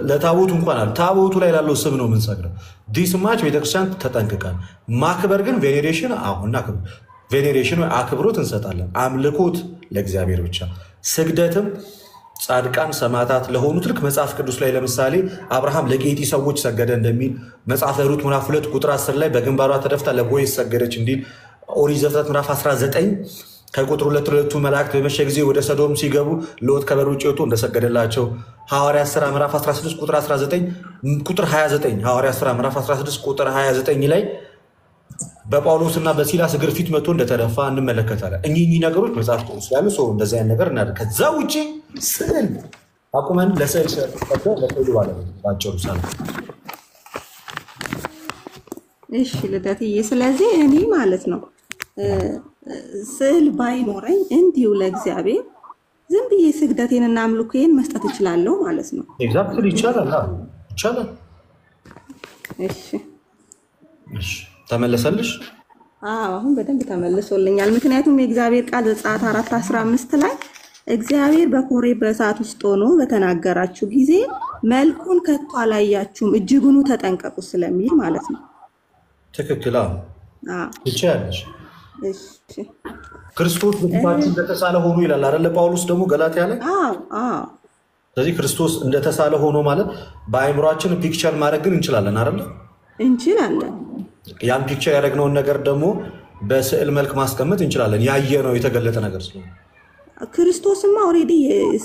ለታቦቱ እንኳን አለ ታቦቱ ላይ ላለው ስም ነው የምንሰግደው። ዲስማች ቤተክርስቲያን ተጠንቅቃል። ማክበር ግን ቬኔሬሽን አሁንና ቬኔሬሽን አክብሮት እንሰጣለን። አምልኮት ለእግዚአብሔር ብቻ፣ ስግደትም ጻድቃን ሰማዕታት ለሆኑት ልክ መጽሐፍ ቅዱስ ላይ ለምሳሌ አብርሃም ለጌጢ ሰዎች ሰገደ እንደሚል መጽሐፈ ሩት ምዕራፍ 2 ቁጥር 10 ላይ በግንባሯ ተደፍታ ለቦዔዝ ሰገደች እንዲል ኦሪት ዘፍጥረት ምዕራፍ 19 ከቁጥር 2 መላእክት በመሸ ጊዜ ወደ ሰዶም ሲገቡ ሎጥ ከበር ውጭ ወጥቶ እንደሰገደላቸው ሐዋርያት ሥራ ምዕራፍ 16 ቁጥር 19 ቁጥር 29 ሐዋርያት ሥራ ምዕራፍ 16 ቁጥር 29 ላይ በጳውሎስና በሲላስ እግር ፊት መጥቶ እንደተደፋ እንመለከታለን። እኚህ ነገሮች መጽሐፍ ቅዱስ ያሉ ሰው እንደዚህ አይነት ነገር እናደርግ። ከዛ ውጪ ስዕል አቁመን ለስዕል ለስዕሉ ባለቤት ባጭሩ ሳለ እሺ ልደትዬ፣ ስለዚህ እኔ ማለት ነው ስዕል ባይኖረኝ እንዲሁ ለእግዚአብሔር ዝም ብዬ ስግደቴንና አምልኮዬን መስጠት እችላለሁ ማለት ነው። ኤግዛክትሊ ይቻላል። ይቻላል። እሺ ተመለሰልሽ? አሁን በደንብ ተመልሶልኛል። ምክንያቱም የእግዚአብሔር ቃል ዘጸአት 4:15 ላይ እግዚአብሔር በኮሬብ በእሳት ውስጥ ሆኖ በተናገራችሁ ጊዜ መልኩን ከቶ አላያችሁም እጅጉኑ ተጠንቀቁ ስለሚል ማለት ነው። ትክክል። ይቻላልሽ። እሺ ክርስቶስ በፊታችሁ እንደተሳለ ሆኖ ይላል አይደል? ጳውሎስ ደግሞ ገላትያ ላይ ስለዚህ ክርስቶስ እንደተሳለ ሆኖ ማለት በአእምሯችን ፒክቸር ማድረግ ግን እንችላለን አይደል? እንችላለን። ያን ፒክቸር ያደረግነውን ነገር ደግሞ በስዕል መልክ ማስቀመጥ እንችላለን። ያየነው የተገለጠ ነገር ስለሆነ ክርስቶስማ ኦሬዲ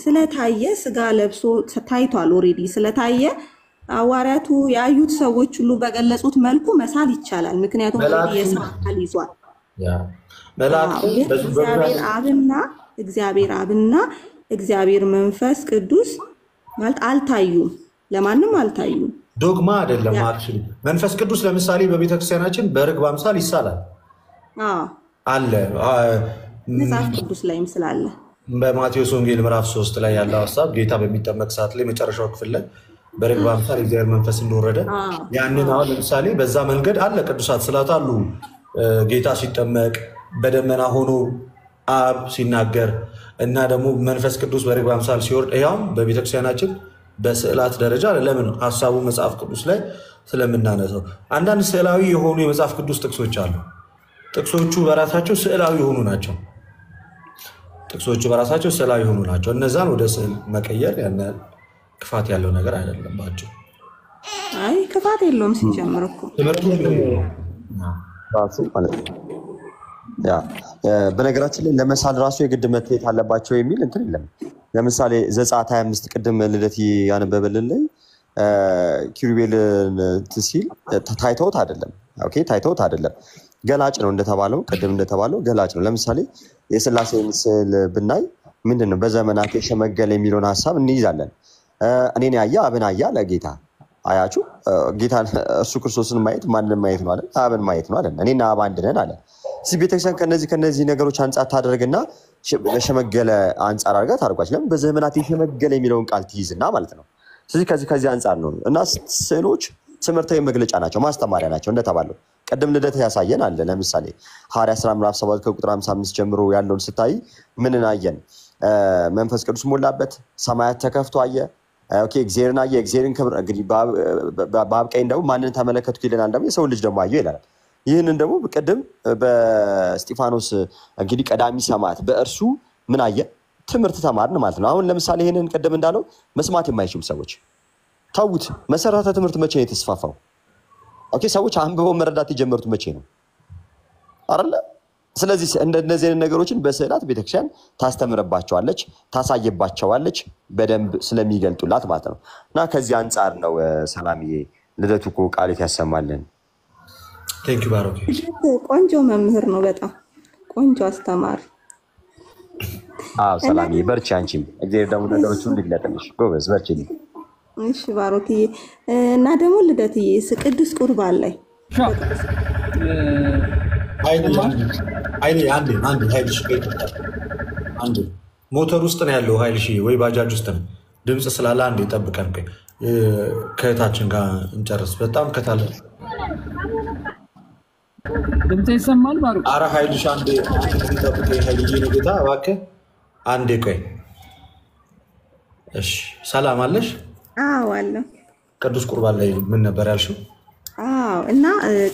ስለታየ ስጋ ለብሶ ታይቷል። ኦሬዲ ስለታየ ሐዋርያቱ ያዩት ሰዎች ሁሉ በገለጹት መልኩ መሳል ይቻላል። ምክንያቱም የሰው አካል ይዟል። እግዚአብሔር አብና እግዚአብሔር መንፈስ ቅዱስ ማለት አልታዩም፣ ለማንም አልታዩም። ዶግማ አይደለም። አክቹሊ መንፈስ ቅዱስ ለምሳሌ በቤተክርስቲያናችን በርግብ አምሳል ይሳላል አለ መጽሐፍ ቅዱስ ላይም ስላለ በማቴዎስ ወንጌል ምዕራፍ 3 ላይ ያለው ሐሳብ ጌታ በሚጠመቅ ሰዓት ላይ መጨረሻው ክፍል ላይ በርግብ አምሳል እግዚአብሔር መንፈስ እንደወረደ ያንን አሁን ለምሳሌ በዛ መንገድ አለ። ቅዱሳት ስላት አሉ። ጌታ ሲጠመቅ በደመና ሆኖ አብ ሲናገር እና ደግሞ መንፈስ ቅዱስ በርግብ አምሳል ሲወርድ ያው በቤተክርስቲያናችን በስዕላት ደረጃ ለምን ሐሳቡ መጽሐፍ ቅዱስ ላይ ስለምናነሳው አንዳንድ ስዕላዊ የሆኑ የመጽሐፍ ቅዱስ ጥቅሶች አሉ። ጥቅሶቹ በራሳቸው ስዕላዊ የሆኑ ናቸው። እነዛን ወደ ስዕል መቀየር ያን ክፋት ያለው ነገር አይደለም። ባጭሩ አይ ክፋት የለውም። ሲጀምር እኮ በነገራችን ላይ ለመሳል ራሱ የግድ መታየት አለባቸው የሚል እንትን የለም። ለምሳሌ ዘጸአት 25 ቅድም ልደት ያነበበልን ላይ ኪሩቤልን ሲል ታይተውት አይደለም፣ ገላጭ ነው እንደተባለው፣ ቅድም እንደተባለው ገላጭ ነው። ለምሳሌ የሥላሴን ስዕል ብናይ ምንድነው በዘመናት የሸመገለ የሚለውን ሐሳብ እንይዛለን። እኔን ያየ አብን አየ አለ ጌታ። አያችሁ ጌታ እርሱ ክርስቶስን ማየት ማንንም ማየት ነው አለ፣ አብን ማየት ነው አለ። እኔና አብ አንድ ነን አለ። ስለዚህ ቤተክርስቲያን ከነዚህ ነገሮች አንጻር ታደርግና በሸመገለ አንጻር አድርጋ ታርጓች። ለምን በዘመናት የሸመገለ የሚለውን ቃል ትይዝና ማለት ነው። ስለዚህ ከዚህ አንጻር ነው እና ስዕሎች ትምህርታዊ መግለጫ ናቸው፣ ማስተማሪያ ናቸው እንደተባለው ቀደም ልደት ያሳየን አለ። ለምሳሌ ሐዋርያት ሥራ ምዕራፍ 7 ከቁጥር 55 ጀምሮ ያለውን ስታይ ምንን አየን? መንፈስ ቅዱስ ሞላበት፣ ሰማያት ተከፍቶ አየ። ኦኬ እግዚአብሔርን አየ። እግዚአብሔርን ክብር እንግዲህ በአብ ቀኝ ደግሞ ማንን ተመለከትኩ ይለናል፣ ደግሞ የሰው ልጅ ደግሞ አየው ይላል። ይህንን ደግሞ ቅድም በእስጢፋኖስ እንግዲህ ቀዳሚ ሰማዕት በእርሱ ምን አየ? ትምህርት ተማርን ማለት ነው። አሁን ለምሳሌ ይህንን ቅድም እንዳለው መስማት የማይችሉ ሰዎች ተውት። መሰረተ ትምህርት መቼ ነው የተስፋፋው? ኦኬ ሰዎች አንብበው መረዳት የጀመሩት መቼ ነው አይደለ? ስለዚህ እንደነዚህ አይነት ነገሮችን በስዕላት ቤተክርስቲያን ታስተምርባቸዋለች፣ ታሳየባቸዋለች በደንብ ስለሚገልጡላት ማለት ነው። እና ከዚህ አንጻር ነው ሰላምዬ ልደቱ እኮ ቃልት ያሰማልን። ቴንክ ዩ ባሮክ። ቆንጆ መምህር ነው፣ በጣም ቆንጆ አስተማሪ። ሰላምዬ በርቺ፣ አንቺም እግዚአብሔር ደግሞ ነገሮችን እንዲግለጥልሽ ጎበዝ፣ በርቺ። እሺ ባሮክዬ። እና ደግሞ ልደትዬ ቅዱስ ቁርባን ላይ አንዴ ሞተር ውስጥ ነው ያለው ኃይልሽ ወይ ባጃጅ ውስጥ ነው። ድምፅ ስላለ አንዴ ጠብቀን ከእህታችን ጋር እንጨርስ። በጣም ከታለ ድምፅ ይሰማል ባሮክ? ኧረ ኃይልሽ አንዴ ጠብቀኝ ኃይልዬ ነው ጌታ እባክህ አንዴ ቆይ። እሺ ሰላም አለሽ? አዎ አለው። ቅዱስ ቁርባን ላይ ምን ነበር ያልሽው? አዎ እና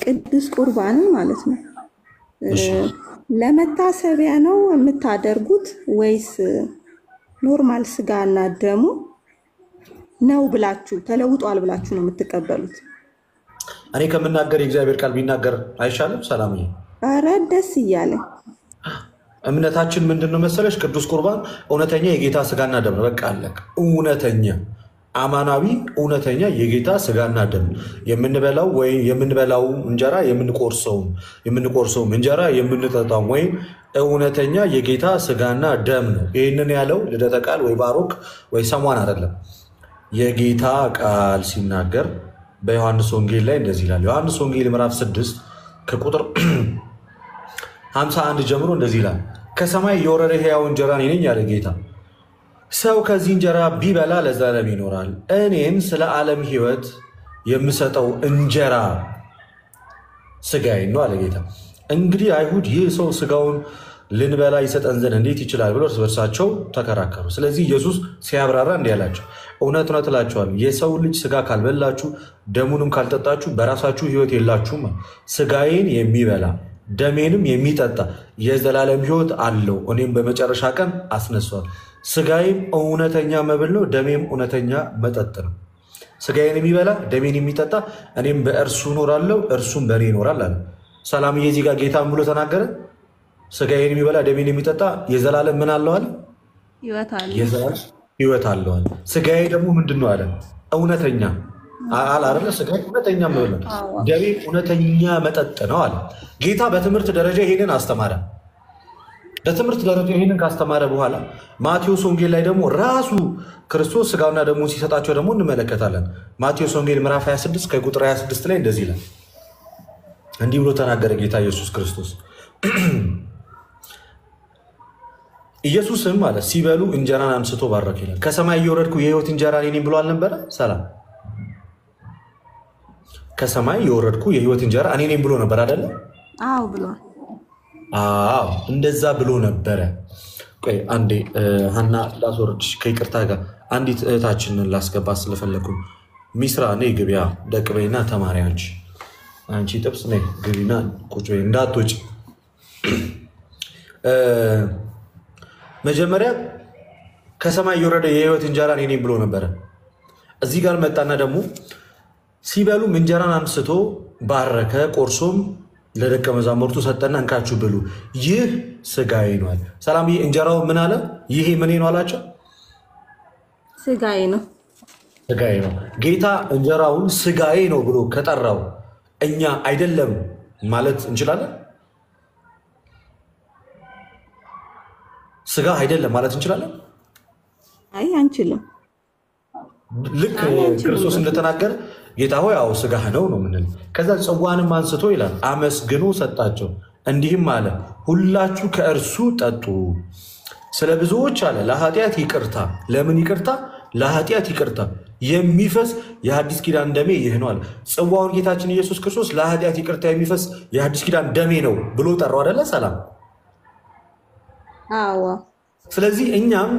ቅዱስ ቁርባን ማለት ነው ለመታሰቢያ ነው የምታደርጉት ወይስ ኖርማል ስጋና ደሙ ነው ብላችሁ ተለውጧል ብላችሁ ነው የምትቀበሉት? እኔ ከምናገር የእግዚአብሔር ቃል ቢናገር አይሻልም? ሰላምዬ፣ ኧረ ደስ እያለኝ። እምነታችን ምንድነው መሰለሽ? ቅዱስ ቁርባን እውነተኛ የጌታ ስጋና ደም ነው። በቃ አለቅ። እውነተኛ አማናዊ እውነተኛ የጌታ ስጋና ደም የምንበላው ወይ የምንበላው እንጀራ የምንቆርሰው እንጀራ የምንጠጣው ወይ እውነተኛ የጌታ ስጋና ደም ነው። ይህንን ያለው ልደተ ቃል ወይ ባሮክ ወይ ሰሟን አይደለም። የጌታ ቃል ሲናገር በዮሐንስ ወንጌል ላይ እንደዚህ ይላል። ዮሐንስ ወንጌል ምዕራፍ 6 ከቁጥር 51 ጀምሮ እንደዚህ ይላል። ከሰማይ የወረደ ሕያው እንጀራ እኔ ነኝ ያለ ጌታ። ሰው ከዚህ እንጀራ ቢበላ ለዘላለም ይኖራል። እኔም ስለ ዓለም ሕይወት የምሰጠው እንጀራ ስጋዬ ነው አለ ጌታ። እንግዲህ አይሁድ ይህ ሰው ስጋውን ልንበላ ይሰጠን ዘንድ እንዴት ይችላል ብሎ እርስ በርሳቸው ተከራከሩ። ስለዚህ ኢየሱስ ሲያብራራ እንዲህ አላቸው፣ እውነት እውነት እላችኋለሁ የሰው ልጅ ስጋ ካልበላችሁ ደሙንም ካልጠጣችሁ በራሳችሁ ሕይወት የላችሁም። ስጋዬን የሚበላ ደሜንም የሚጠጣ የዘላለም ሕይወት አለው፣ እኔም በመጨረሻ ቀን አስነሳዋለሁ። ስጋዬም እውነተኛ መብል ነው፣ ደሜም እውነተኛ መጠጥ ነው። ስጋዬን የሚበላ ደሜን የሚጠጣ እኔም በእርሱ እኖራለሁ፣ እርሱም በእኔ ይኖራል አለ። ሰላምዬ እዚህ ጋር ጌታን ብሎ ተናገረ። ስጋዬን የሚበላ ደሜን የሚጠጣ የዘላለም ምን አለዋል? የዘላለም ሕይወት አለዋል። ስጋዬ ደግሞ ምንድን ነው አለ? እውነተኛ አላረለ ስጋዬ እውነተኛ መብል ነው፣ ደሜ እውነተኛ መጠጥ ነው አለ ጌታ። በትምህርት ደረጃ ይሄንን አስተማረ። በትምህርት ደረጃ ይሄንን ካስተማረ በኋላ ማቴዎስ ወንጌል ላይ ደግሞ ራሱ ክርስቶስ ስጋውና ደሙን ሲሰጣቸው ደግሞ እንመለከታለን። ማቴዎስ ወንጌል ምዕራፍ 26 ከቁጥር 26 ላይ እንደዚህ ይላል። እንዲህ ብሎ ተናገረ ጌታ ኢየሱስ ክርስቶስ። ኢየሱስም ማለት ሲበሉ እንጀራን አንስቶ ባረከ ይላል። ከሰማይ እየወረድኩ የሕይወት እንጀራ እኔ ነኝ ብሎ አልነበረ? ሰላም ከሰማይ የወረድኩ የሕይወት እንጀራ እኔ ነኝ ብሎ ነበር አይደለ? አዎ ብሏል። አዎ እንደዛ ብሎ ነበረ። ቆይ አንዴ ሀና ላስወርድሽ ከይቅርታ ጋር አንዲት እህታችንን ላስገባ ስለፈለኩ ሚስራ ነይ ግቢያ ደቅ በይና ተማሪ አንቺ ጥብስ ነይ ግቢና ቁጭ በይ እንዳትወጪ። መጀመሪያ ከሰማይ የወረደ የሕይወት እንጀራ እኔ ነኝ ብሎ ነበረ። እዚህ ጋር መጣና ደግሞ ሲበሉም እንጀራን አንስቶ ባረከ፣ ቆርሶም ለደቀ መዛሙርቱ ሰጠና እንካችሁ ብሉ፣ ይህ ስጋዬ ነው አለ። ሰላምዬ እንጀራው ምን አለ? ይሄ ምን ነው አላቸው? ስጋዬ ነው። ስጋዬ ነው። ጌታ እንጀራውን ስጋዬ ነው ብሎ ከጠራው እኛ አይደለም ማለት እንችላለን? ስጋ አይደለም ማለት እንችላለን? አይ አንችልም። ልክ ክርስቶስ እንደተናገረ ጌታ ሆይ አዎ ስጋህ ነው ነው ምንል። ከዛ ጽዋንም አንስቶ ይላል አመስግኖ ሰጣቸው፣ እንዲህም አለ ሁላችሁ ከእርሱ ጠጡ፣ ስለ ብዙዎች አለ ለኃጢአት ይቅርታ። ለምን ይቅርታ? ለኃጢአት ይቅርታ የሚፈስ የሐዲስ ኪዳን ደሜ ይህ ነው አለ። ጽዋውን ጌታችን ኢየሱስ ክርስቶስ ለኃጢአት ይቅርታ የሚፈስ የሐዲስ ኪዳን ደሜ ነው ብሎ ጠራው አይደለ? ሰላም አዎ። ስለዚህ እኛም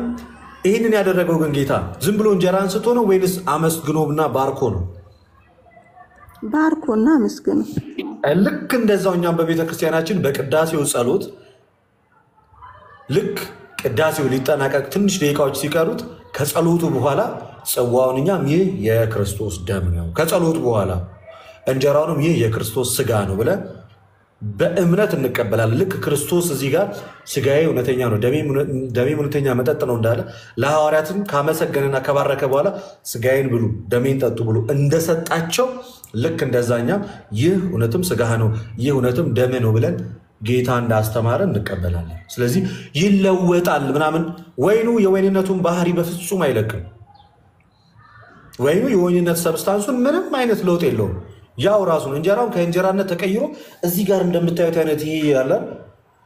ይህንን ያደረገው ግን ጌታ ዝም ብሎ እንጀራ አንስቶ ነው ወይንስ አመስግኖና ባርኮ ነው? ባርኮና አመስግኖ። ልክ እንደዛው እኛም በቤተ ክርስቲያናችን በቅዳሴው ጸሎት ልክ ቅዳሴው ሊጠናቀቅ ትንሽ ደቂቃዎች ሲቀሩት ከጸሎቱ በኋላ ጽዋውን እኛም ይህ የክርስቶስ ደም ነው፣ ከጸሎቱ በኋላ እንጀራውንም ይህ የክርስቶስ ስጋ ነው ብለን በእምነት እንቀበላለን። ልክ ክርስቶስ እዚህ ጋር ስጋዬ እውነተኛ ነው ደሜ እውነተኛ መጠጥ ነው እንዳለ ለሐዋርያትም ካመሰገነና ከባረከ በኋላ ስጋዬን ብሉ ደሜን ጠጡ ብሎ እንደሰጣቸው ልክ እንደዛኛም ይህ እውነትም ስጋህ ነው ይህ እውነትም ደሜ ነው ብለን ጌታ እንዳስተማረ እንቀበላለን። ስለዚህ ይለወጣል ምናምን ወይኑ የወይንነቱን ባህሪ በፍጹም አይለቅም። ወይኑ የወይንነት ሰብስታንሱን ምንም አይነት ለውጥ የለውም። ያው ራሱን እንጀራውን ከእንጀራነት ተቀይሮ እዚህ ጋር እንደምታዩት አይነት ይሄ ያለ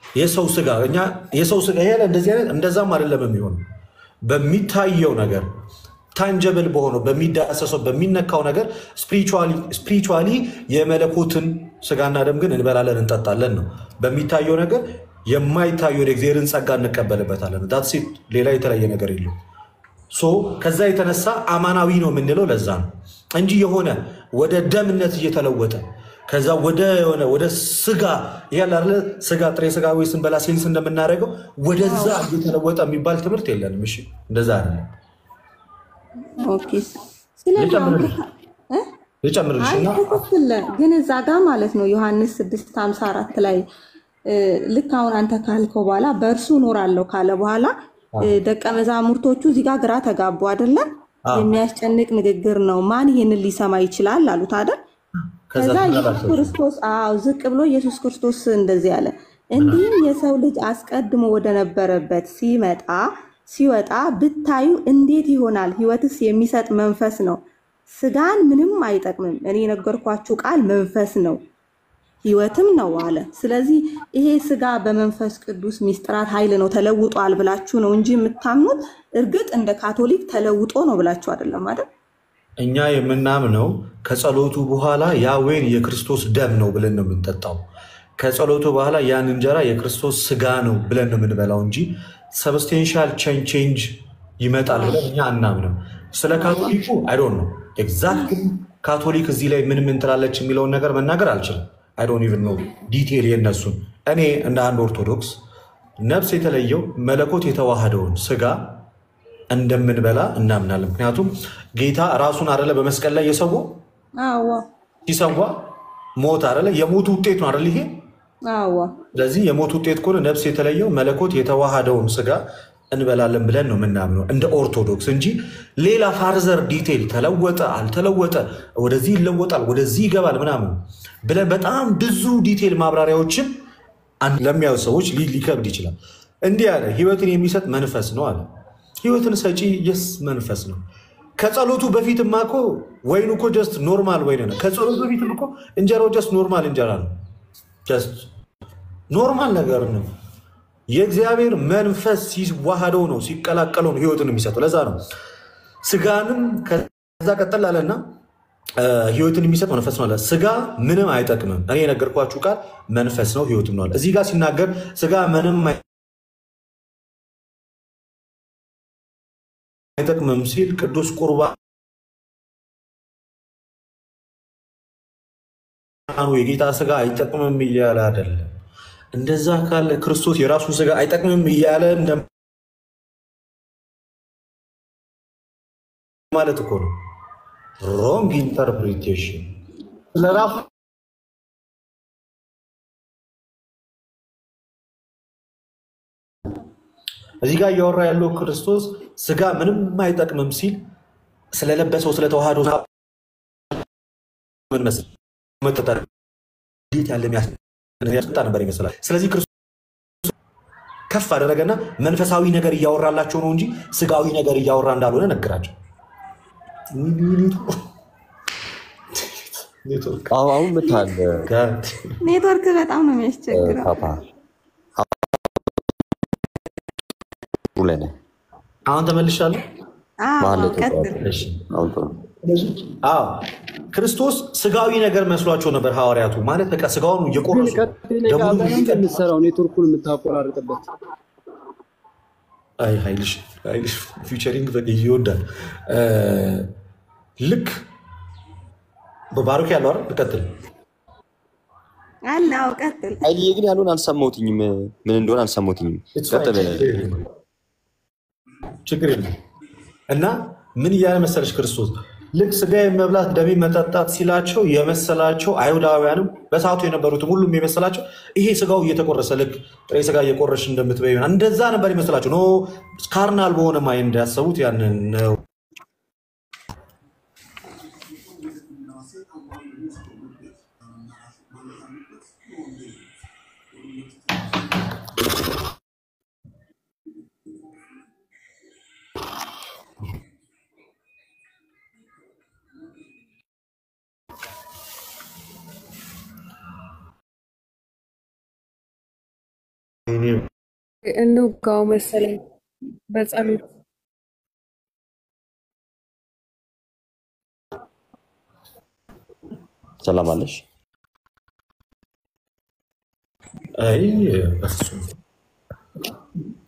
የሰው ስጋ እኛ የሰው ስጋ ያለ እንደዚህ አይነት እንደዛም አይደለም የሚሆነው። በሚታየው ነገር ታንጀብል በሆነው በሚዳሰሰው በሚነካው ነገር ስፒሪቹዋሊ የመለኮትን ስጋና ደም ግን እንበላለን እንጠጣለን ነው። በሚታየው ነገር የማይታየው የእግዚአብሔርን ጸጋ እንቀበልበታለን። ዳትስ ኢት። ሌላ የተለየ ነገር የለውም። ከዛ የተነሳ አማናዊ ነው የምንለው ለዛ ነው እንጂ የሆነ ወደ ደምነት እየተለወጠ ከዛ ወደ ስጋ ያለ አይደል ስጋ ጥሬ ስጋ ወይ ስንበላ ሴንስ እንደምናደርገው ወደዛ እየተለወጠ የሚባል ትምህርት የለንም። እሺ እንደዛ አይደለም። ኦኬ ልጨምርልሽና ግን እዛ ጋር ማለት ነው ዮሐንስ 6:54 ላይ ልክ አሁን አንተ ካልከው በኋላ በእርሱ እኖራለሁ ካለ በኋላ ደቀ መዛሙርቶቹ እዚህ ጋር ግራ ተጋቡ አይደለ? የሚያስጨንቅ ንግግር ነው፣ ማን ይሄንን ሊሰማ ይችላል አሉት አይደል? ከዛ ኢየሱስ ክርስቶስ ዝቅ ብሎ ኢየሱስ ክርስቶስ እንደዚህ አለ፣ እንዲህም የሰው ልጅ አስቀድሞ ወደ ነበረበት ሲወጣ ብታዩ እንዴት ይሆናል? ሕይወትስ የሚሰጥ መንፈስ ነው፣ ስጋን ምንም አይጠቅምም። እኔ የነገርኳችሁ ቃል መንፈስ ነው ሕይወትም ነው አለ። ስለዚህ ይሄ ስጋ በመንፈስ ቅዱስ ሚስጥራት ኃይል ነው ተለውጧል ብላችሁ ነው እንጂ የምታምኑት እርግጥ እንደ ካቶሊክ ተለውጦ ነው ብላችሁ አይደለም አይደል? እኛ የምናምነው ከጸሎቱ በኋላ ያ ወይን የክርስቶስ ደም ነው ብለን ነው የምንጠጣው። ከጸሎቱ በኋላ ያን እንጀራ የክርስቶስ ስጋ ነው ብለን ነው የምንበላው እንጂ ሰብስቴንሻል ቼንጅ ይመጣል ብለን እኛ አናምንም። ስለ ካቶሊኩ አይ ዶንት ኖ ኤግዛክትሊ ካቶሊክ እዚህ ላይ ምን ትላለች የሚለውን ነገር መናገር አልችልም። አይ ዶንት ኢቭን ኖ ዲቴል የነሱን። እኔ እንደ አንድ ኦርቶዶክስ ነፍስ የተለየው መለኮት የተዋሃደውን ስጋ እንደምንበላ እናምናለን። ምክንያቱም ጌታ ራሱን አይደለ በመስቀል ላይ የሰዋው ሲሰዋ ሞት አይደለ የሞቱ ውጤት ነው አይደል ይሄ? ስለዚህ የሞቱ ውጤት ከሆነ ነፍስ የተለየው መለኮት የተዋሃደውን ስጋ እንበላለን ብለን ነው የምናምነው እንደ ኦርቶዶክስ እንጂ ሌላ ፋርዘር ዲቴል ተለወጠ አልተለወጠ ወደዚህ ይለወጣል ወደዚህ ይገባል ምናምን ብለን በጣም ብዙ ዲቴል ማብራሪያዎችን ለሚያዩ ሰዎች ሊከብድ ይችላል። እንዲህ አለ፣ ህይወትን የሚሰጥ መንፈስ ነው አለ። ህይወትን ሰጪ የስ መንፈስ ነው። ከጸሎቱ በፊትማ እኮ ወይኑ እኮ ጀስት ኖርማል ወይን ነው። ከጸሎቱ በፊትም እኮ እንጀራው ጀስት ኖርማል እንጀራ ነው። ጀስት ኖርማል ነገር ነው። የእግዚአብሔር መንፈስ ሲዋሃደው ነው ሲቀላቀለው ነው ህይወትን የሚሰጠው። ለዛ ነው ስጋንም ከዛ ቀጠል አለና ህይወትን የሚሰጥ መንፈስ ነው አለ። ስጋ ምንም አይጠቅምም፣ እኔ የነገርኳችሁ ቃል መንፈስ ነው ህይወትም ነው አለ። እዚህ ጋር ሲናገር ስጋ ምንም አይጠቅምም ሲል ቅዱስ ቁርባኑ የጌታ ስጋ አይጠቅምም እያለ አይደለም። እንደዛ ካለ ክርስቶስ የራሱን ስጋ አይጠቅምም እያለ ማለት እኮ ነው። ሮንግ ኢንተርፕሪቴሽን ስለራሱ እዚህ ጋር እያወራ ያለው ክርስቶስ ስጋ ምንም አይጠቅምም ሲል ስለለበሰው ስለተዋሃዶ ምን መስል መተጣ ያለ ያስጣ ነበር ይመስላል። ስለዚህ ክርስቶስ ከፍ አደረገና መንፈሳዊ ነገር እያወራላቸው ነው እንጂ ስጋዊ ነገር እያወራ እንዳልሆነ ነገራቸው። አሁን ምታል ኔትወርክ በጣም ነው የሚያስቸግረው። አሁን ተመልሻለሁ። ክርስቶስ ስጋዊ ነገር መስሏቸው ነበር ሐዋርያቱ። ማለት በቃ ስጋውን እየቆረሱ የምትሰራው ኔትወርኩን የምታቆራርጥበት ኃይልሽ ፊውቸሪንግ ይወዳል። ልክ በባሩክ ያለው አይደል? ልቀጥል አላው ቀጥል። አይልዬ ግን ያሉን አልሰማሁትኝም፣ ምን እንደሆነ አልሰማሁትኝም። ቀጥል። ችግር የለም። እና ምን እያለ መሰለሽ ክርስቶስ ልክ ስጋ መብላት ደሜ መጠጣት ሲላቸው የመሰላቸው አይሁዳውያንም በሰዓቱ የነበሩትም ሁሉም የመሰላቸው ይሄ ስጋው እየተቆረሰ ልክ ጥሬ ስጋ እየቆረሽ እንደምትበይ እንደዛ ነበር የመሰላቸው። ኖ ካርናል በሆነ ማይንድ እንዳያሰቡት ያንን ነው። እንውጋው መሰለኝ በጸሎት ሰላም አለሽ? አይ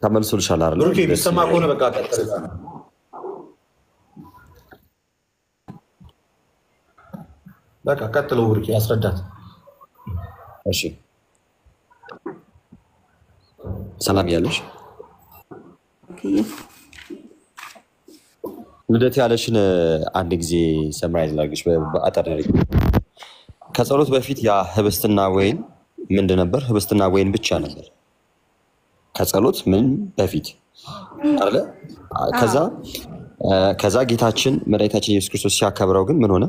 ተመልሶልሻል አይደል? ኦኬ ቢሰማ ከሆነ በቃ ቀጥል። በቃ ቀጥለው ውርቂ ያስረዳት። እሺ ሰላም ያለሽ ልደት ያለሽን አንድ ጊዜ ሰምራይዝ ላድርግሽ በአጠር ከጸሎት በፊት ያ ህብስትና ወይን ምንድን ነበር? ህብስትና ወይን ብቻ ነበር ከጸሎት ምን በፊት አይደለ? ከዛ ጌታችን መድኃኒታችን ኢየሱስ ክርስቶስ ሲያከብረው ግን ምን ሆነ?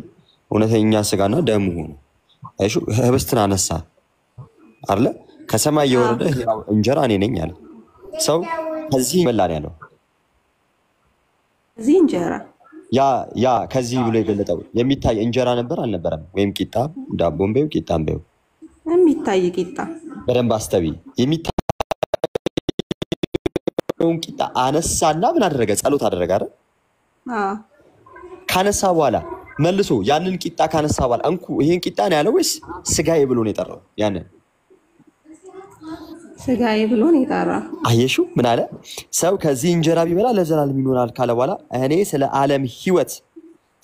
እውነተኛ ስጋና ደሙ ሆነ። አይሹ ህብስትን አነሳ አይደለ? ከሰማይ የወረደ እንጀራ እኔ ነኝ አለ። ሰው ከዚህ ይበላል ያለው እዚህ እንጀራ ያ ከዚህ ብሎ የገለጠው የሚታይ እንጀራ ነበር አልነበረም? ወይም ቂጣ ዳቦም በይው ቂጣም በይው የሚታይ ቂጣ በደንብ አስተቢ። የሚታየውን ቂጣ አነሳና ምን አደረገ? ጸሎት አደረገ አይደል? ካነሳ በኋላ መልሶ ያንን ቂጣ ካነሳ በኋላ እንኩ ይሄን ቂጣ ነው ያለው ወይስ ስጋዬ ብሎ ነው የጠራው? ያንን ስጋዬ ብሎ ነው የጠራው። አየሹ ምን አለ? ሰው ከዚህ እንጀራ ቢበላ ለዘላለም ይኖራል ካለ በኋላ እኔ ስለ ዓለም ህይወት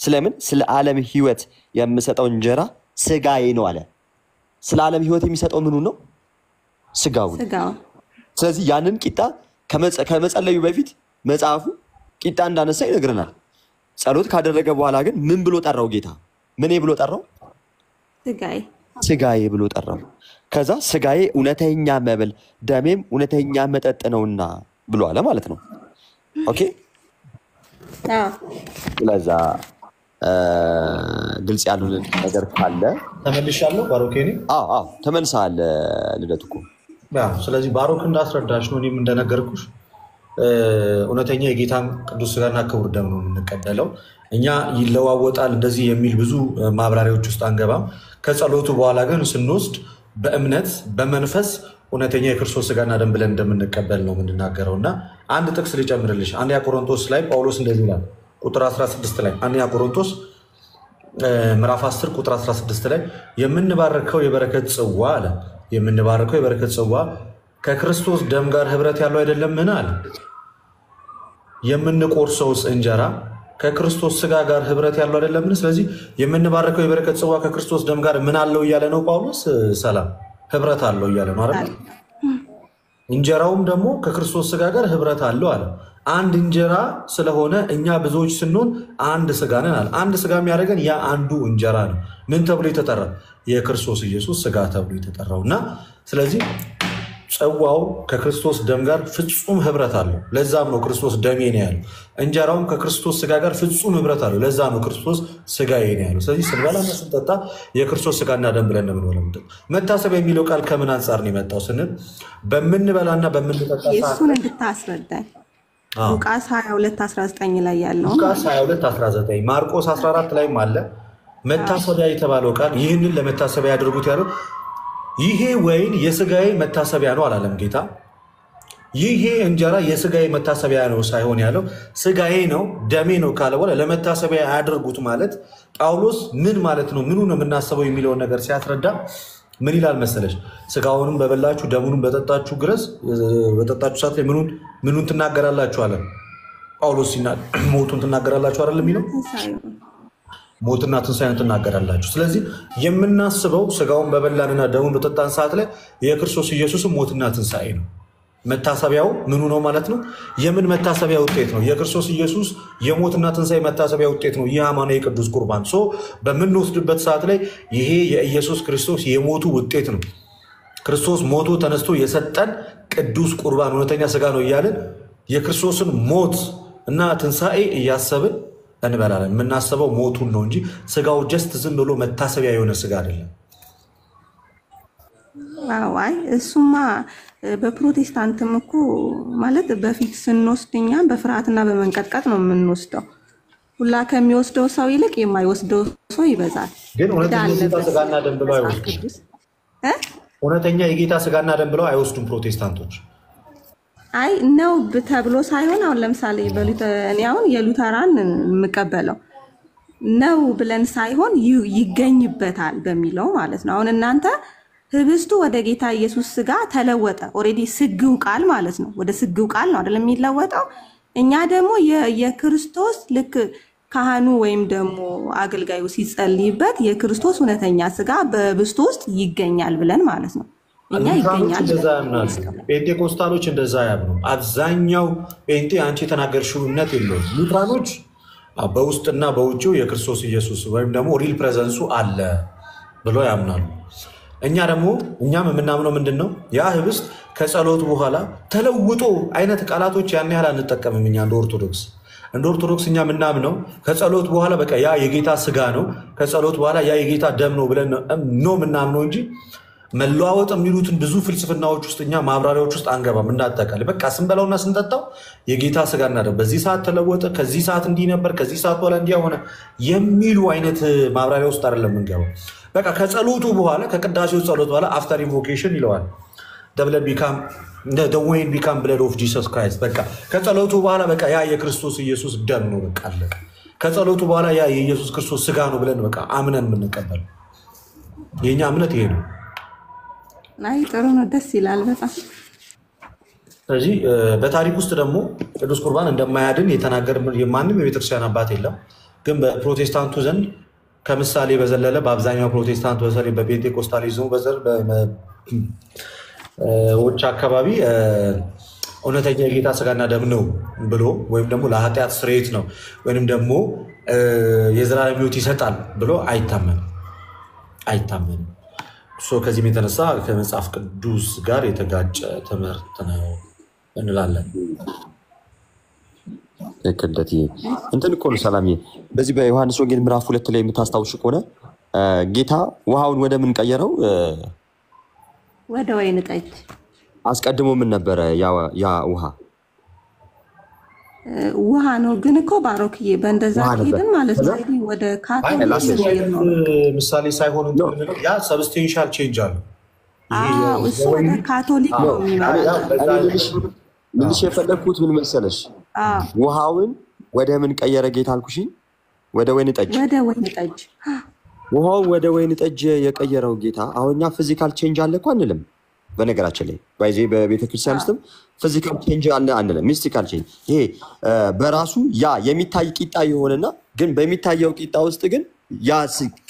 ስለምን ስለ ዓለም ህይወት የምሰጠው እንጀራ ስጋዬ ነው አለ። ስለ ዓለም ህይወት የሚሰጠው ምኑ ነው? ስጋው። ስለዚህ ያንን ቂጣ ከመጸለዩ በፊት መጽሐፉ ቂጣ እንዳነሳ ይነግረናል። ጸሎት ካደረገ በኋላ ግን ምን ብሎ ጠራው? ጌታ ምን ብሎ ጠራው? ስጋዬ ብሎ ጠራው። ከዛ ስጋዬ እውነተኛ መብል ደሜም እውነተኛ መጠጥ ነውና ብሎ አለ ማለት ነው። ኦኬ ለዛ ግልጽ ያሉልን ነገር ካለ ተመልሻለሁ። ባሮኬኒ ተመልሰሃል ልደቱ እኮ። ስለዚህ ባሮክ እንዳስረዳሽ ነው እኔም እንደነገርኩሽ እውነተኛ የጌታን ቅዱስ ስጋና ክቡር ደም ነው የምንቀበለው። እኛ ይለዋወጣል እንደዚህ የሚል ብዙ ማብራሪያዎች ውስጥ አንገባም። ከጸሎቱ በኋላ ግን ስንወስድ በእምነት በመንፈስ እውነተኛ የክርስቶስ ስጋና ደም ብለን እንደምንቀበል ነው የምንናገረው። እና አንድ ጥቅስ ልጨምርልሽ። አንደኛ ቆሮንቶስ ላይ ጳውሎስ እንደዚህ ይላል ቁጥር 16 ላይ አንደኛ ቆሮንቶስ ምዕራፍ 10 ቁጥር 16 ላይ የምንባረከው የበረከት ጽዋ አለ የምንባረከው የበረከት ጽዋ ከክርስቶስ ደም ጋር ህብረት ያለው አይደለምን አለ። የምንቆርሰውስ እንጀራ ከክርስቶስ ስጋ ጋር ህብረት ያለው አይደለምን? ስለዚህ የምንባረከው የበረከት ጽዋ ከክርስቶስ ደም ጋር ምን አለው እያለ ነው ጳውሎስ። ሰላም ህብረት አለው እያለ ነው አይደል? እንጀራውም ደግሞ ከክርስቶስ ስጋ ጋር ህብረት አለው አለ። አንድ እንጀራ ስለሆነ እኛ ብዙዎች ስንሆን አንድ ስጋ ነን አለ። አንድ ስጋ የሚያደርገን ያ አንዱ እንጀራ ነው። ምን ተብሎ የተጠራ? የክርስቶስ ኢየሱስ ስጋ ተብሎ የተጠራው እና ስለዚህ ጽዋው ከክርስቶስ ደም ጋር ፍጹም ህብረት አለው። ለዛም ነው ክርስቶስ ደሜ ነው ያለው። እንጀራውም ከክርስቶስ ስጋ ጋር ፍጹም ህብረት አለው። ለዛ ነው ክርስቶስ ስጋዬ ነው ያለው። ስለዚህ ስንበላና ስንጠጣ የክርስቶስ ስጋና ደም ብለን ነው የምንበላው። መታሰቢያ የሚለው ቃል ከምን አንጻር ነው የመጣው ስንል በምንበላና በምንጠጣ እሱን እንድታስረዳኝ ሉቃስ 22:19 ላይ ያለው ሉቃስ 22:19 ማርቆስ 14 ላይም አለ። መታሰቢያ የተባለው ቃል ይህንን ለመታሰቢያ ያድርጉት ያለው ይሄ ወይን የስጋዬ መታሰቢያ ነው አላለም ጌታ። ይሄ እንጀራ የስጋዬ መታሰቢያ ነው ሳይሆን ያለው ስጋዬ ነው ደሜ ነው ካለ በኋላ ለመታሰቢያ ያድርጉት ማለት ጳውሎስ ምን ማለት ነው? ምኑ ነው የምናስበው የሚለውን ነገር ሲያስረዳ ምን ይላል መሰለሽ? ስጋውንም በበላችሁ ደሙንም በጠጣችሁ ሰዓት ላይ ምኑን ትናገራላችሁ አለ ጳውሎስ ሲናገር። ሞቱን ትናገራላችሁ አይደል የሚለው ሞትና ትንሣኤን ትናገራላችሁ። ስለዚህ የምናስበው ስጋውን በበላንና ደሙን በጠጣን ሰዓት ላይ የክርስቶስ ኢየሱስን ሞትና ትንሣኤ ነው። መታሰቢያው ምኑ ነው ማለት ነው? የምን መታሰቢያ ውጤት ነው? የክርስቶስ ኢየሱስ የሞትና ትንሣኤ መታሰቢያ ውጤት ነው። ይህ አማናዊ የቅዱስ ቁርባን በምንወስድበት ሰዓት ላይ ይሄ የኢየሱስ ክርስቶስ የሞቱ ውጤት ነው። ክርስቶስ ሞቶ ተነስቶ የሰጠን ቅዱስ ቁርባን እውነተኛ ስጋ ነው እያልን የክርስቶስን ሞት እና ትንሣኤ እያሰብን እንበላለን። የምናስበው ሞቱን ነው እንጂ ስጋው ጀስት ዝም ብሎ መታሰቢያ የሆነ ስጋ አይደለም። አይ እሱማ በፕሮቴስታንትም እኮ ማለት በፊት ስንወስድ እኛ በፍርሃትና በመንቀጥቀጥ ነው የምንወስደው። ሁላ ከሚወስደው ሰው ይልቅ የማይወስደው ሰው ይበዛል። ግን እውነተኛ የጌታ ስጋና ደም ብለው አይወስዱም። እውነተኛ የጌታ ስጋና ደም ብለው አይወስዱም ፕሮቴስታንቶች። አይ ነው ተብሎ ሳይሆን አሁን ለምሳሌ እኔ አሁን የሉተራን የምቀበለው ነው ብለን ሳይሆን ይገኝበታል በሚለው ማለት ነው። አሁን እናንተ ህብስቱ ወደ ጌታ ኢየሱስ ስጋ ተለወጠ። ኦሬዲ ስግው ቃል ማለት ነው። ወደ ስግው ቃል ነው አይደል የሚለወጠው። እኛ ደግሞ የክርስቶስ ልክ ካህኑ ወይም ደግሞ አገልጋዩ ሲጸልይበት የክርስቶስ እውነተኛ ስጋ በህብስቱ ውስጥ ይገኛል ብለን ማለት ነው። እኛ ይገኛል እንደዛ ያምናሉ። ፔንቴኮስታሎች እንደዛ ያምኑ። አብዛኛው ፔንቴ አንቺ የተናገርሽው እምነት የለውም። ሉትራኖች በውስጥና በውጭው የክርስቶስ ኢየሱስ ወይም ደግሞ ሪል ፕሬዘንሱ አለ ብሎ ያምናሉ። እኛም የምናምነው ምንድን ነው? ያ ህብስት ከጸሎት በኋላ ተለውጦ አይነት ቃላቶች ያን ያህል አንጠቀምም። እኛ እንደ ኦርቶዶክስ እኛ የምናምነው ከጸሎት በኋላ በቃ ያ የጌታ ስጋ ነው፣ ከጸሎት በኋላ ያ የጌታ ደም ነው ብለን ነው የምናምነው እንጂ መለዋወጥ የሚሉትን ብዙ ፍልስፍናዎች ውስጥ እኛ ማብራሪያዎች ውስጥ አንገባም። እንዳጠቃላይ በቃ ስንበላውና ስንጠጣው የጌታ ስጋና ደም በዚህ ሰዓት ተለወጠ፣ ከዚህ ሰዓት እንዲህ ነበር፣ ከዚህ ሰዓት በኋላ እንዲህ ሆነ የሚሉ አይነት ማብራሪያ ውስጥ አይደለም የምንገባው። በቃ ከጸሎቱ በኋላ ከቅዳሴው ጸሎት በኋላ አፍተር ኢንቮኬሽን ይለዋል ወይን ቢካም ብለድ ኦፍ ጂሰስ ክራይስት። በቃ ከጸሎቱ በኋላ በቃ ያ የክርስቶስ ኢየሱስ ደም ነው፣ በቃ አለቀ። ከጸሎቱ በኋላ ያ የኢየሱስ ክርስቶስ ስጋ ነው ብለን በቃ አምነን የምንቀበል የኛ እምነት ይሄ ነው። አይ ጥሩ ነው፣ ደስ ይላል በጣም። ስለዚህ በታሪክ ውስጥ ደግሞ ቅዱስ ቁርባን እንደማያድን የተናገረ ማንም የቤተክርስቲያን አባት የለም። ግን በፕሮቴስታንቱ ዘንድ ከምሳሌ በዘለለ በአብዛኛው ፕሮቴስታንት በተለይ በፔንቴኮስታሊዝሙ ዎች አካባቢ እውነተኛ የጌታ ስጋና ደም ነው ብሎ ወይም ደግሞ ለኃጢአት ስርየት ነው ወይም ደግሞ የዘላለም ሕይወት ይሰጣል ብሎ አይታመንም። ከዚህም የተነሳ ከመጽሐፍ ቅዱስ ጋር የተጋጨ ትምህርት ነው እንላለን። ክደት እንትን እኮ ነው ሰላም። በዚህ በዮሐንስ ወንጌል ምዕራፍ 2 ላይ የምታስታውሽ ከሆነ ጌታ ውሃውን ወደ ምን ቀየረው? ወደ ወይን ጠጅ። አስቀድሞ ምን ነበረ? ያ ውሃ ነው። ግን እኮ ባሮክዬ በእንደዛ ሄድን ማለት ነው ወደ ካቶሊክ ነው። ምሳሌ ሳይሆን ያ ሰብስቴንሻል ቼንጅ አለ። እሱ ወደ ካቶሊክ ነው የሚመጣው። ምንሽ የፈለግኩት ምን መሰለሽ? ውሃውን ወደ ምን ቀየረ ጌታ አልኩሽኝ? ወደ ወይን ጠጅ። ውሃውን ወደ ወይን ጠጅ የቀየረው ጌታ አሁን እኛ ፊዚካል ቼንጅ አለ እኮ አንልም። በነገራችን ላይ ባይዜ በቤተክርስቲያን ውስጥም ፊዚካል ቼንጅ አለ አንልም። ሚስቲካል ቼንጅ ይሄ በራሱ ያ የሚታይ ቂጣ የሆነና ግን በሚታየው ቂጣ ውስጥ ግን ያ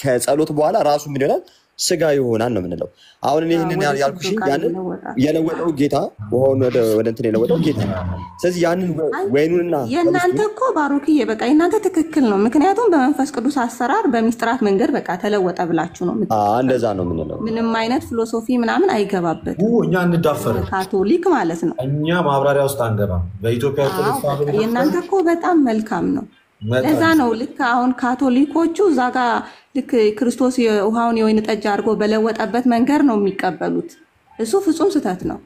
ከጸሎት በኋላ ራሱ ምን ይሆናል? ስጋ ይሆናል ነው የምንለው። አሁን ይህንን ያልኩሽ ያንን የለወጠው ጌታ ውሃውን ወደ እንትን የለወጠው ጌታ። ስለዚህ ያንን ወይኑንና የእናንተ እኮ ባሮክዬ በቃ የእናንተ ትክክል ነው። ምክንያቱም በመንፈስ ቅዱስ አሰራር በሚስጥራት መንገድ በቃ ተለወጠ ብላችሁ ነው እንደዛ ነው የምንለው። ምንም አይነት ፊሎሶፊ ምናምን አይገባበትም። እኛ እንዳፈረን ካቶሊክ ማለት ነው። እኛ ማብራሪያ ውስጥ አንገባም። በኢትዮጵያ ውስጥ የእናንተ እኮ በጣም መልካም ነው። ለዛ ነው ልክ አሁን ካቶሊኮቹ እዛ ጋር ልክ ክርስቶስ ውሃውን የወይን ጠጅ አድርጎ በለወጠበት መንገድ ነው የሚቀበሉት። እሱ ፍጹም ስህተት ነው።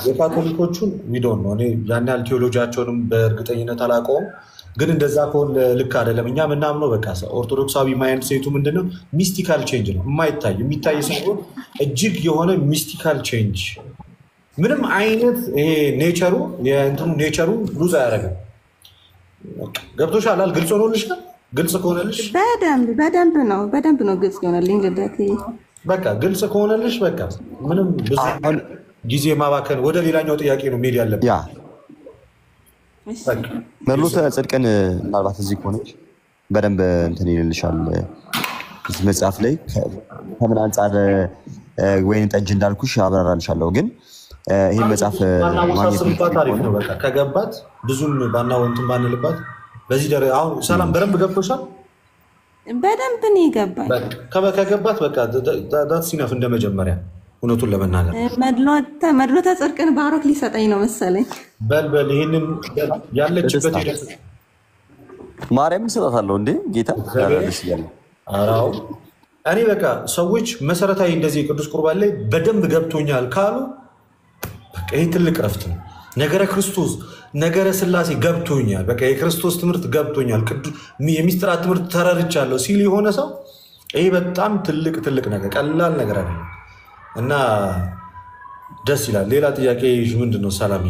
የካቶሊኮቹን ሚዶን ነው። እኔ ያን ያህል ቴዎሎጂያቸውንም በእርግጠኝነት አላውቀውም፣ ግን እንደዛ ከሆነ ልክ አይደለም። እኛ ምናምነው በቃ ኦርቶዶክሳዊ ማይንድ ሴቱ ምንድነው? ሚስቲካል ቼንጅ ነው። የሚታይ ሳይሆን እጅግ የሆነ ሚስቲካል ቼንጅ ምንም አይነት ይሄ ኔቸሩ ኔቸሩ ሉዝ አያደርግም። ገብቶሻል? ግልጽ ሆኖልሻል? ግልጽ ከሆነልሽ በደንብ ነው ግልጽ ይሆናልኝ። በቃ ግልጽ ከሆነልሽ በቃ ምንም ብዙ ጊዜ ማባከን ወደ ሌላኛው ጥያቄ ነው መሄድ ያለብን። መርሎተ ጽድቅን ምናልባት እዚህ ከሆነች በደንብ እንትን ይልልሻል። እዚህ መጽሐፍ ላይ ከምን አንጻር ወይን ጠጅ እንዳልኩሽ አብራራልሻለሁ። ግን ይህ መጽሐፍ ማግኘት ታሪፍ ነው። በቃ ከገባት ብዙም ባናወንትን ባንልባት በዚህ ደረጃ አሁን ሰላም በደንብ ገብቶሻል? በደንብ ነው ይገባል። ከገባት በቃ ሲነፍ እንደመጀመሪያ እውነቱን ለመናገር መድሎተ ጽድቅን ባሮክ ሊሰጠኝ ነው መሰለኝ። በልበል ይህንን ያለችበት ማርያም ሰጣታለሁ እንዴ ጌታ አራው እኔ በቃ ሰዎች መሰረታዊ እንደዚህ ቅዱስ ቁርባን ላይ በደንብ ገብቶኛል ካሉ በቃ ይህ ትልቅ ረፍት ነው። ነገረ ክርስቶስ ነገረ ስላሴ ገብቶኛል፣ በቃ የክርስቶስ ትምህርት ገብቶኛል፣ የሚስጥራት ትምህርት ተረድቻለሁ ሲል የሆነ ሰው ይህ በጣም ትልቅ ነገር ቀላል ነገር አይደለም እና ደስ ይላል። ሌላ ጥያቄ ምንድን ነው ሰላም?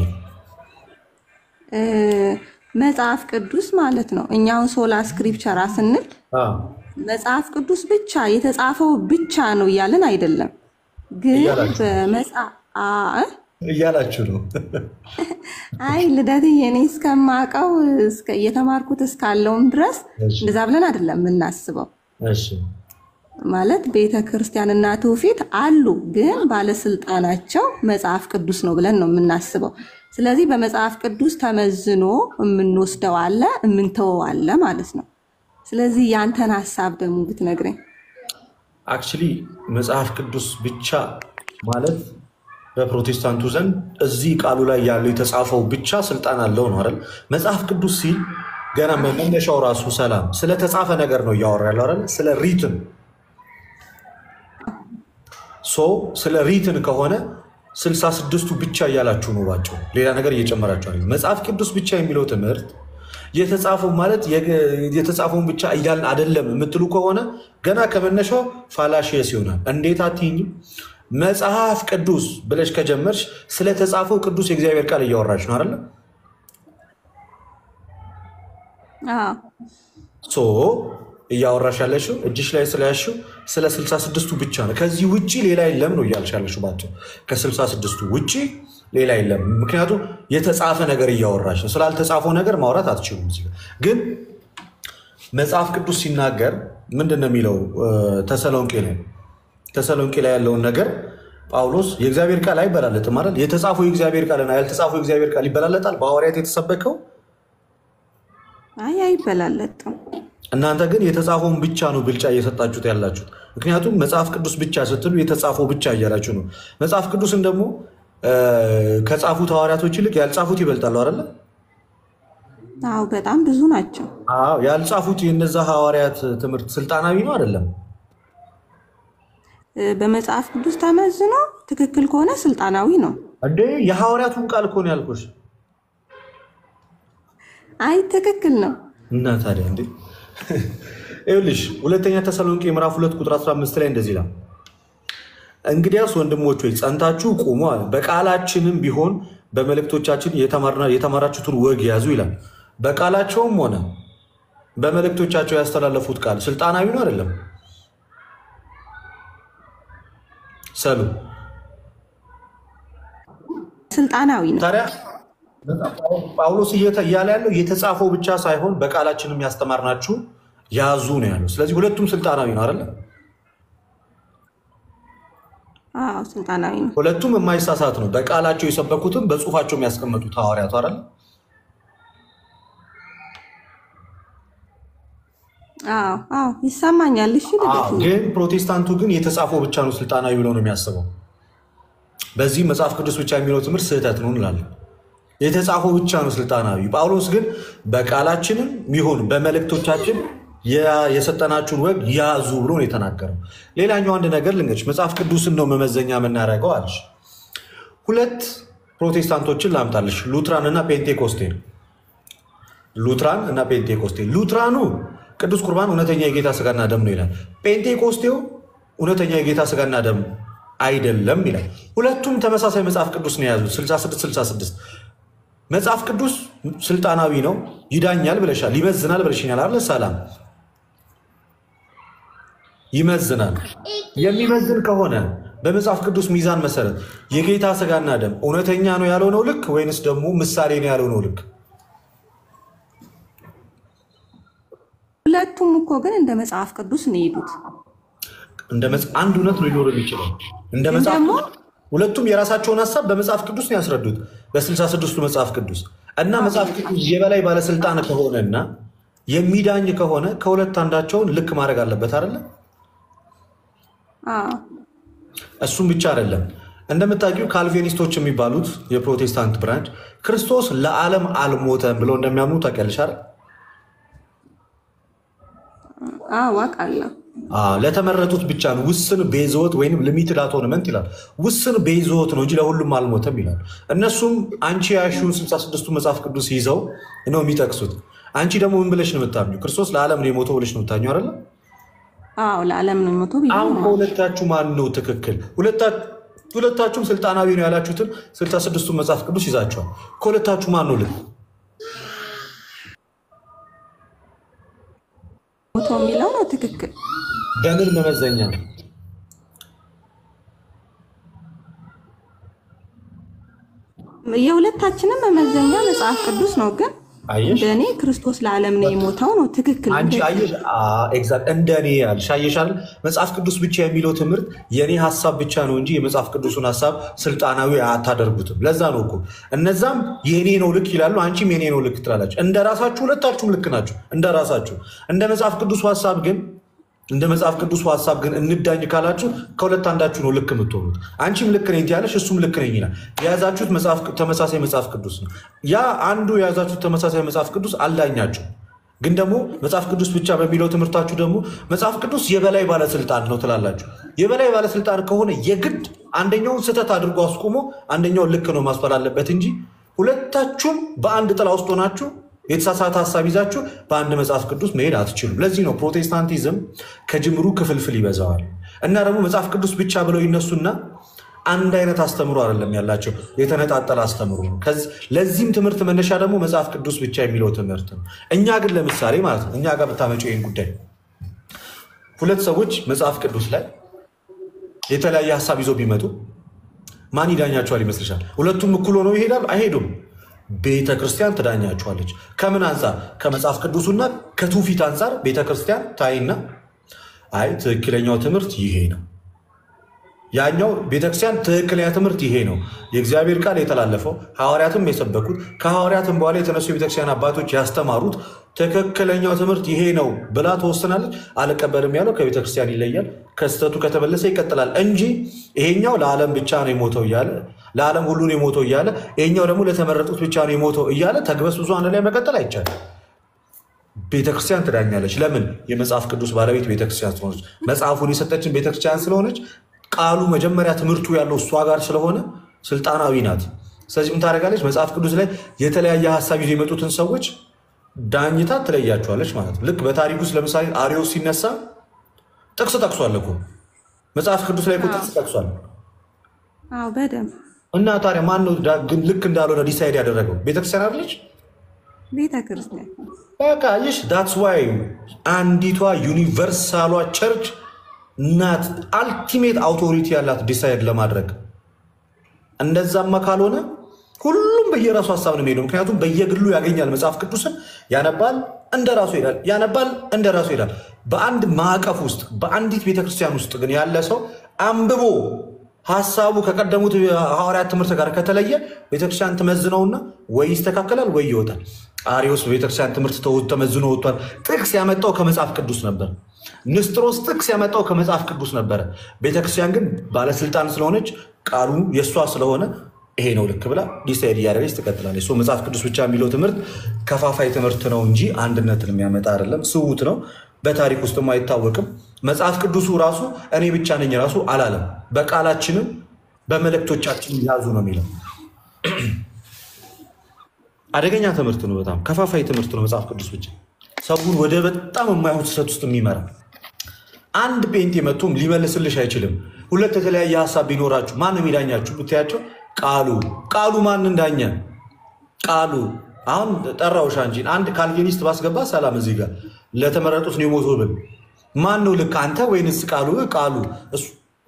መጽሐፍ ቅዱስ ማለት ነው እኛውን ሶላ ስክሪፕቸራ ስንል መጽሐፍ ቅዱስ ብቻ የተጻፈው ብቻ ነው እያለን አይደለም። ግን እያላችሁ ነው። አይ ልደትዬ፣ እኔ እስከማውቀው እየተማርኩት እስካለውም ድረስ እንደዛ ብለን አይደለም የምናስበው። እሺ ማለት ቤተ ክርስቲያንና ትውፊት አሉ፣ ግን ባለስልጣናቸው መጽሐፍ ቅዱስ ነው ብለን ነው የምናስበው። ስለዚህ በመጽሐፍ ቅዱስ ተመዝኖ የምንወስደው አለ፣ የምንተወው አለ ማለት ነው። ስለዚህ ያንተን ሀሳብ ደግሞ ብትነግረኝ። አክቹሊ መጽሐፍ ቅዱስ ብቻ ማለት በፕሮቴስታንቱ ዘንድ እዚህ ቃሉ ላይ ያለው የተጻፈው ብቻ ስልጣን አለው ነው አይደል? መጽሐፍ ቅዱስ ሲል ገና መነሻው ራሱ ሰላም ስለተጻፈ ነገር ነው እያወራ ያለው አይደል? ስለ ሪትን ስለ ሪትን ከሆነ 66ቱ ብቻ እያላችሁ ነው ባጭሩ፣ ሌላ ነገር እየጨመራችሁ አይደል? መጽሐፍ ቅዱስ ብቻ የሚለው ትምህርት የተጻፈው ማለት የተጻፈውን ብቻ እያልን አይደለም የምትሉ ከሆነ ገና ከመነሻው ፋላሺየስ ይሆናል። እንዴት አትይኝም? መጽሐፍ ቅዱስ ብለሽ ከጀመርሽ ስለተጻፈው ቅዱስ የእግዚአብሔር ቃል እያወራች ነው አይደለ? እያወራሽ ያለሽው እጅሽ ላይ ስለያሽው ስለ 66ቱ ብቻ ነው። ከዚህ ውጭ ሌላ የለም ነው እያልሽ ያለሽው ባቸው። ከ66ቱ ውጭ ሌላ የለም። ምክንያቱም የተጻፈ ነገር እያወራሽ ነው። ስላልተጻፈው ነገር ማውራት አትችሉም። ግን መጽሐፍ ቅዱስ ሲናገር ምንድን ነው የሚለው? ተሰሎንቄ ላይ ያለውን ነገር ጳውሎስ የእግዚአብሔር ቃል አይበላለጥም ማለት የተጻፈው የእግዚአብሔር ቃልና ያልተጻፈው የእግዚአብሔር ቃል ይበላለጣል። በሐዋርያት የተሰበከው አይበላለጥም። እናንተ ግን የተጻፈውን ብቻ ነው ብልጫ እየሰጣችሁት ያላችሁት። ምክንያቱም መጽሐፍ ቅዱስ ብቻ ስትሉ የተጻፈው ብቻ እያላችሁ ነው። መጽሐፍ ቅዱስን ደግሞ ከጻፉት ሐዋርያቶች ይልቅ ያልጻፉት ይበልጣሉ አይደለ? አዎ በጣም ብዙ ናቸው። አዎ ያልጻፉት የነዛ ሐዋርያት ትምህርት ስልጣናዊ ነው አይደለም? በመጽሐፍ ቅዱስ ተመዝኖ ትክክል ከሆነ ስልጣናዊ ነው እንዴ? የሐዋርያቱን ቃል እኮ ነው ያልኩሽ። አይ ትክክል ነው። እና ታዲያ እንዴ ይኸውልሽ ሁለተኛ ተሰሎንቄ ምዕራፍ 2 ቁጥር 15 ላይ እንደዚህ ይላል፣ እንግዲያስ ወንድሞች ሆይ ጸንታችሁ ቁሙ፣ በቃላችንም ቢሆን በመልእክቶቻችን የተማራችሁትን ወግ ያዙ ይላል። በቃላቸውም ሆነ በመልእክቶቻቸው ያስተላለፉት ቃል ስልጣናዊ ነው አይደለም? ሰሉ ስልጣናዊ ነው። ታዲያ ጳውሎስ እያለ ያለው የተጻፈው ብቻ ሳይሆን በቃላችንም ያስተማርናችሁ ያዙ ነው ያለው። ስለዚህ ሁለቱም ስልጣናዊ ነው አይደለም? አዎ ስልጣናዊ ነው። ሁለቱም የማይሳሳት ነው። በቃላቸው የሰበኩትም በጽሁፋቸው የሚያስቀምጡት ሐዋርያቱ አይደለም? አዎ ይሰማኛል። እሺ ግን ፕሮቴስታንቱ ግን የተጻፈው ብቻ ነው ስልጣናዊ ብለው ነው የሚያስበው። በዚህ መጽሐፍ ቅዱስ ብቻ የሚለው ትምህርት ስህተት ነው እንላለን። የተጻፈው ብቻ ነው ስልጣናዊ። ጳውሎስ ግን በቃላችንም ይሁን በመልእክቶቻችን የሰጠናችሁን ወግ ያዙ ብሎ ነው የተናገረው። ሌላኛው አንድ ነገር ልንገርሽ፣ መጽሐፍ ቅዱስን ነው መመዘኛ የምናደርገው አለሽ። ሁለት ፕሮቴስታንቶችን ላምጣልሽ፣ ሉትራን እና ፔንቴኮስቴ። ሉትራን እና ፔንቴኮስቴ። ሉትራኑ ቅዱስ ቁርባን እውነተኛ የጌታ ስጋና ደም ነው ይላል። ፔንቴኮስቴው እውነተኛ የጌታ ስጋና ደም አይደለም ይላል። ሁለቱም ተመሳሳይ መጽሐፍ ቅዱስ ነው የያዙት 66 መጽሐፍ ቅዱስ ስልጣናዊ ነው። ይዳኛል ብለሻል፣ ይመዝናል ብለሽኛል አለ ሰላም። ይመዝናል። የሚመዝን ከሆነ በመጽሐፍ ቅዱስ ሚዛን መሰረት የጌታ ስጋና ደም እውነተኛ ነው ያለው ነው ልክ ወይንስ ደግሞ ምሳሌ ነው ያለው ነው ልክ? ሁለቱም እኮ ግን እንደ መጽሐፍ ቅዱስ ነው የሄዱት። አንድ እውነት ነው ሊኖር ይችላል እንደ መጽሐፍ ሁለቱም የራሳቸውን ሀሳብ በመጽሐፍ ቅዱስ ነው ያስረዱት፣ በ66ቱ መጽሐፍ ቅዱስ እና መጽሐፍ ቅዱስ የበላይ ባለስልጣን ከሆነና የሚዳኝ ከሆነ ከሁለት አንዳቸውን ልክ ማድረግ አለበት አይደለ? እሱም ብቻ አይደለም። እንደምታውቂው ካልቪኒስቶች የሚባሉት የፕሮቴስታንት ብራንች ክርስቶስ ለዓለም አልሞተም ብለው እንደሚያምኑ ታውቂያለሽ አይደል? አውቃለሁ። ለተመረጡት ብቻ ነው። ውስን ቤዞት ወይም ሊሚትድ አቶንመንት ይላል። ውስን ቤዞት ነው እንጂ ለሁሉም አልሞተም ይላል። እነሱም አንቺ ያሹን 66ቱ መጽሐፍ ቅዱስ ይዘው ነው የሚጠቅሱት። አንቺ ደግሞ ምን ብለሽ ነው የምታምኚው? ክርስቶስ ለዓለም ነው የሞተው ብለሽ ነው የምታምኚው አይደለ? አዎ ለዓለም ነው የሞተው። አሁን ከሁለታችሁ ማን ነው ትክክል? ሁለታችሁም ስልጣናዊ ነው ያላችሁትን 66ቱ መጽሐፍ ቅዱስ ይዛችኋል። ከሁለታችሁ ማን ነው ልክ? ሞተው የሚለው ነው ትክክል። በምን መመዘኛ? የሁለታችንም መመዘኛ መጽሐፍ ቅዱስ ነው። ግን አየሽ እንደኔ ክርስቶስ ለዓለም ነው የሞተው ነው ትክክል። አንቺ አየሽ ኤግዛክት እንደኔ ያልሽ አየሻል። መጽሐፍ ቅዱስ ብቻ የሚለው ትምህርት የኔ ሐሳብ ብቻ ነው እንጂ የመጽሐፍ ቅዱስን ሐሳብ ስልጣናዊ አታደርጉትም። ለዛ ነው እኮ እነዛም የኔ ነው ልክ ይላሉ፣ አንቺም የኔ ነው ልክ ትላላችሁ። እንደራሳችሁ ሁለታችሁም ልክ ናችሁ እንደራሳችሁ። እንደ መጽሐፍ ቅዱስ ሐሳብ ግን እንዳኝ ካላችሁ ከሁለት አንዳችሁ ነው ልክ የምትሆኑት። አንቺም ልክ ነኝ ትያለሽ፣ እሱም ልክ ነኝ ይላል። የያዛችሁት ተመሳሳይ መጽሐፍ ቅዱስ ነው። ያ አንዱ የያዛችሁት ተመሳሳይ መጽሐፍ ቅዱስ አልዳኛችሁ። ግን ደግሞ መጽሐፍ ቅዱስ ብቻ በሚለው ትምህርታችሁ ደግሞ መጽሐፍ ቅዱስ የበላይ ባለስልጣን ነው ትላላችሁ። የበላይ ባለስልጣን ከሆነ የግድ አንደኛውን ስህተት አድርጎ አስቆሞ አንደኛውን ልክ ነው ማስባል አለበት እንጂ ሁለታችሁም በአንድ ጥላ ውስጥ ሆናችሁ የተሳሳተ ሐሳብ ይዛችሁ በአንድ መጽሐፍ ቅዱስ መሄድ አትችሉም። ለዚህ ነው ፕሮቴስታንቲዝም ከጅምሩ ክፍልፍል ይበዛዋል። እና ደግሞ መጽሐፍ ቅዱስ ብቻ ብለው ይነሱና አንድ አይነት አስተምሮ አይደለም ያላቸው፣ የተነጣጠለ አስተምሮ ነው። ለዚህም ትምህርት መነሻ ደግሞ መጽሐፍ ቅዱስ ብቻ የሚለው ትምህርት ነው። እኛ ግን ለምሳሌ ማለት ነው እኛ ጋር ብታመጪው ይህን ጉዳይ ሁለት ሰዎች መጽሐፍ ቅዱስ ላይ የተለያየ ሐሳብ ይዘው ቢመጡ ማን ይዳኛቸዋል ይመስልሻል? ሁለቱም እኩል ሆነው ይሄዳሉ? አይሄዱም። ቤተ ክርስቲያን ትዳኛቸዋለች። ከምን አንጻር? ከመጽሐፍ ቅዱሱና ከትውፊት አንጻር ቤተ ክርስቲያን ታይና አይ ትክክለኛው ትምህርት ይሄ ነው፣ ያኛው ቤተክርስቲያን ትክክለኛ ትምህርት ይሄ ነው፣ የእግዚአብሔር ቃል የተላለፈው ሐዋርያትም የሰበኩት ከሐዋርያትም በኋላ የተነሱ የቤተክርስቲያን አባቶች ያስተማሩት ትክክለኛው ትምህርት ይሄ ነው ብላ ትወስናለች። አልቀበልም ያለው ከቤተክርስቲያን ይለያል። ከስተቱ ከተመለሰ ይቀጥላል እንጂ ይሄኛው ለዓለም ብቻ ነው የሞተው እያለ ለዓለም ሁሉ ነው የሞተው እያለ ይሄኛው ደግሞ ለተመረጡት ብቻ ነው የሞተው እያለ ተግበስብሶ አንድ ላይ መቀጠል አይቻልም። ቤተክርስቲያን ትዳኛለች። ለምን? የመጽሐፍ ቅዱስ ባለቤት ቤተክርስቲያን ስለሆነች፣ መጽሐፉን የሰጠችን ቤተክርስቲያን ስለሆነች፣ ቃሉ መጀመሪያ ትምህርቱ ያለው እሷ ጋር ስለሆነ ስልጣናዊ ናት። ስለዚህ ምን ታደርጋለች? መጽሐፍ ቅዱስ ላይ የተለያየ ሀሳብ ይዘው የመጡትን ሰዎች ዳኝታ ትለያቸዋለች ማለት ነው። ልክ በታሪክ ውስጥ ለምሳሌ አሪዮስ ሲነሳ ጥቅስ ጠቅሷል እኮ መጽሐፍ ቅዱስ ላይ ጥቅስ ጠቅሷል። በደምብ እና ታዲያ ማን ነው ግን ልክ እንዳልሆነ ዲሳይድ ያደረገው? ቤተክርስቲያን አይደለች? ቤተክርስቲያን በቃ ይሽ ዳትስ ዋይ አንዲቷ ዩኒቨርሳሏ ቸርች ናት አልቲሜት አውቶሪቲ ያላት ዲሳይድ ለማድረግ። እንደዛማ ካልሆነ ሁሉም በየራሱ ሀሳብ ነው የሚሄደው። ምክንያቱም በየግሉ ያገኛል መጽሐፍ ቅዱስን ያነባል፣ እንደራሱ ይሄዳል፣ ያነባል፣ እንደራሱ ይሄዳል። በአንድ ማዕቀፍ ውስጥ በአንዲት ቤተክርስቲያን ውስጥ ግን ያለ ሰው አንብቦ ሀሳቡ ከቀደሙት ሐዋርያት ትምህርት ጋር ከተለየ ቤተክርስቲያን ትመዝነውና ወይ ይስተካከላል ወይ ይወጣል። አሪዮስ ቤተክርስቲያን ትምህርት ተመዝኖ ወጥቷል። ጥቅስ ያመጣው ከመጽሐፍ ቅዱስ ነበር። ንስጥሮስ ጥቅስ ያመጣው ከመጽሐፍ ቅዱስ ነበረ። ቤተክርስቲያን ግን ባለስልጣን ስለሆነች ቃሉ የእሷ ስለሆነ ይሄ ነው ልክ ብላ ዲሳይድ እያደረገች ትቀጥላለች። መጽሐፍ ቅዱስ ብቻ የሚለው ትምህርት ከፋፋይ ትምህርት ነው እንጂ አንድነትን የሚያመጣ አይደለም። ስውት ነው። በታሪክ ውስጥም አይታወቅም። መጽሐፍ ቅዱሱ ራሱ እኔ ብቻ ነኝ ራሱ አላለም። በቃላችንም በመልእክቶቻችን ያዙ ነው የሚለው። አደገኛ ትምህርት ነው። በጣም ከፋፋይ ትምህርት ነው መጽሐፍ ቅዱስ ብቻ። ሰውን ወደ በጣም የማይሆን ስህተት ውስጥ የሚመራ አንድ ጴንጤ መጥቶም ሊመልስልሽ አይችልም። ሁለት የተለያየ ሀሳብ ቢኖራችሁ ማን ነው የሚዳኛችሁ ብትያቸው ቃሉ ማን እንዳኛ ቃሉ አሁን ጠራውሽ አንቺን አንድ ካልቪኒስት ባስገባ ሰላም እዚህ ጋር ለተመረጡት ነው የሞተው ብል ማን ነው ልክ አንተ ወይንስ ቃሉ?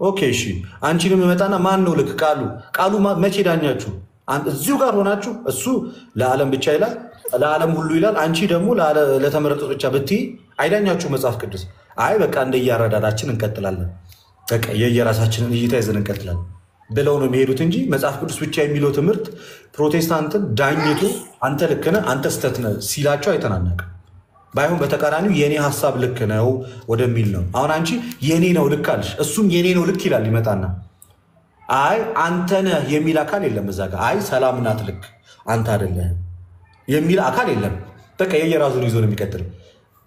ኦኬ እሺ አንቺንም መጣና ማን ነው ልክ? ቃሉ መቼ ዳኛችሁ? እዚሁ ጋር ሆናችሁ እሱ ለዓለም ብቻ ይላል፣ ለዓለም ሁሉ ይላል። አንቺ ደግሞ ለተመረጡት ብቻ ብትይ አይዳኛችሁ መጽሐፍ ቅዱስ። አይ በቃ እንደየአረዳዳችን እንቀጥላለን፣ በቃ የየራሳችንን እይታ ይዘን እንቀጥላለን ብለው ነው የሚሄዱት እንጂ መጽሐፍ ቅዱስ ብቻ የሚለው ትምህርት ፕሮቴስታንትን ዳኝቱ አንተ ልክ ነህ አንተ ስተት ነህ ሲላቸው አይተናነቅም። ባይሆን በተቃራኒው የኔ ሀሳብ ልክ ነው ወደሚል ነው። አሁን አንቺ የኔ ነው ልክ አልሽ፣ እሱም የኔ ነው ልክ ይላል። ይመጣና አይ አንተ ነህ የሚል አካል የለም እዛ ጋር። አይ ሰላም ናት ልክ አንተ አይደለህም የሚል አካል የለም። በቃ የየራሱን ይዞ ነው የሚቀጥል።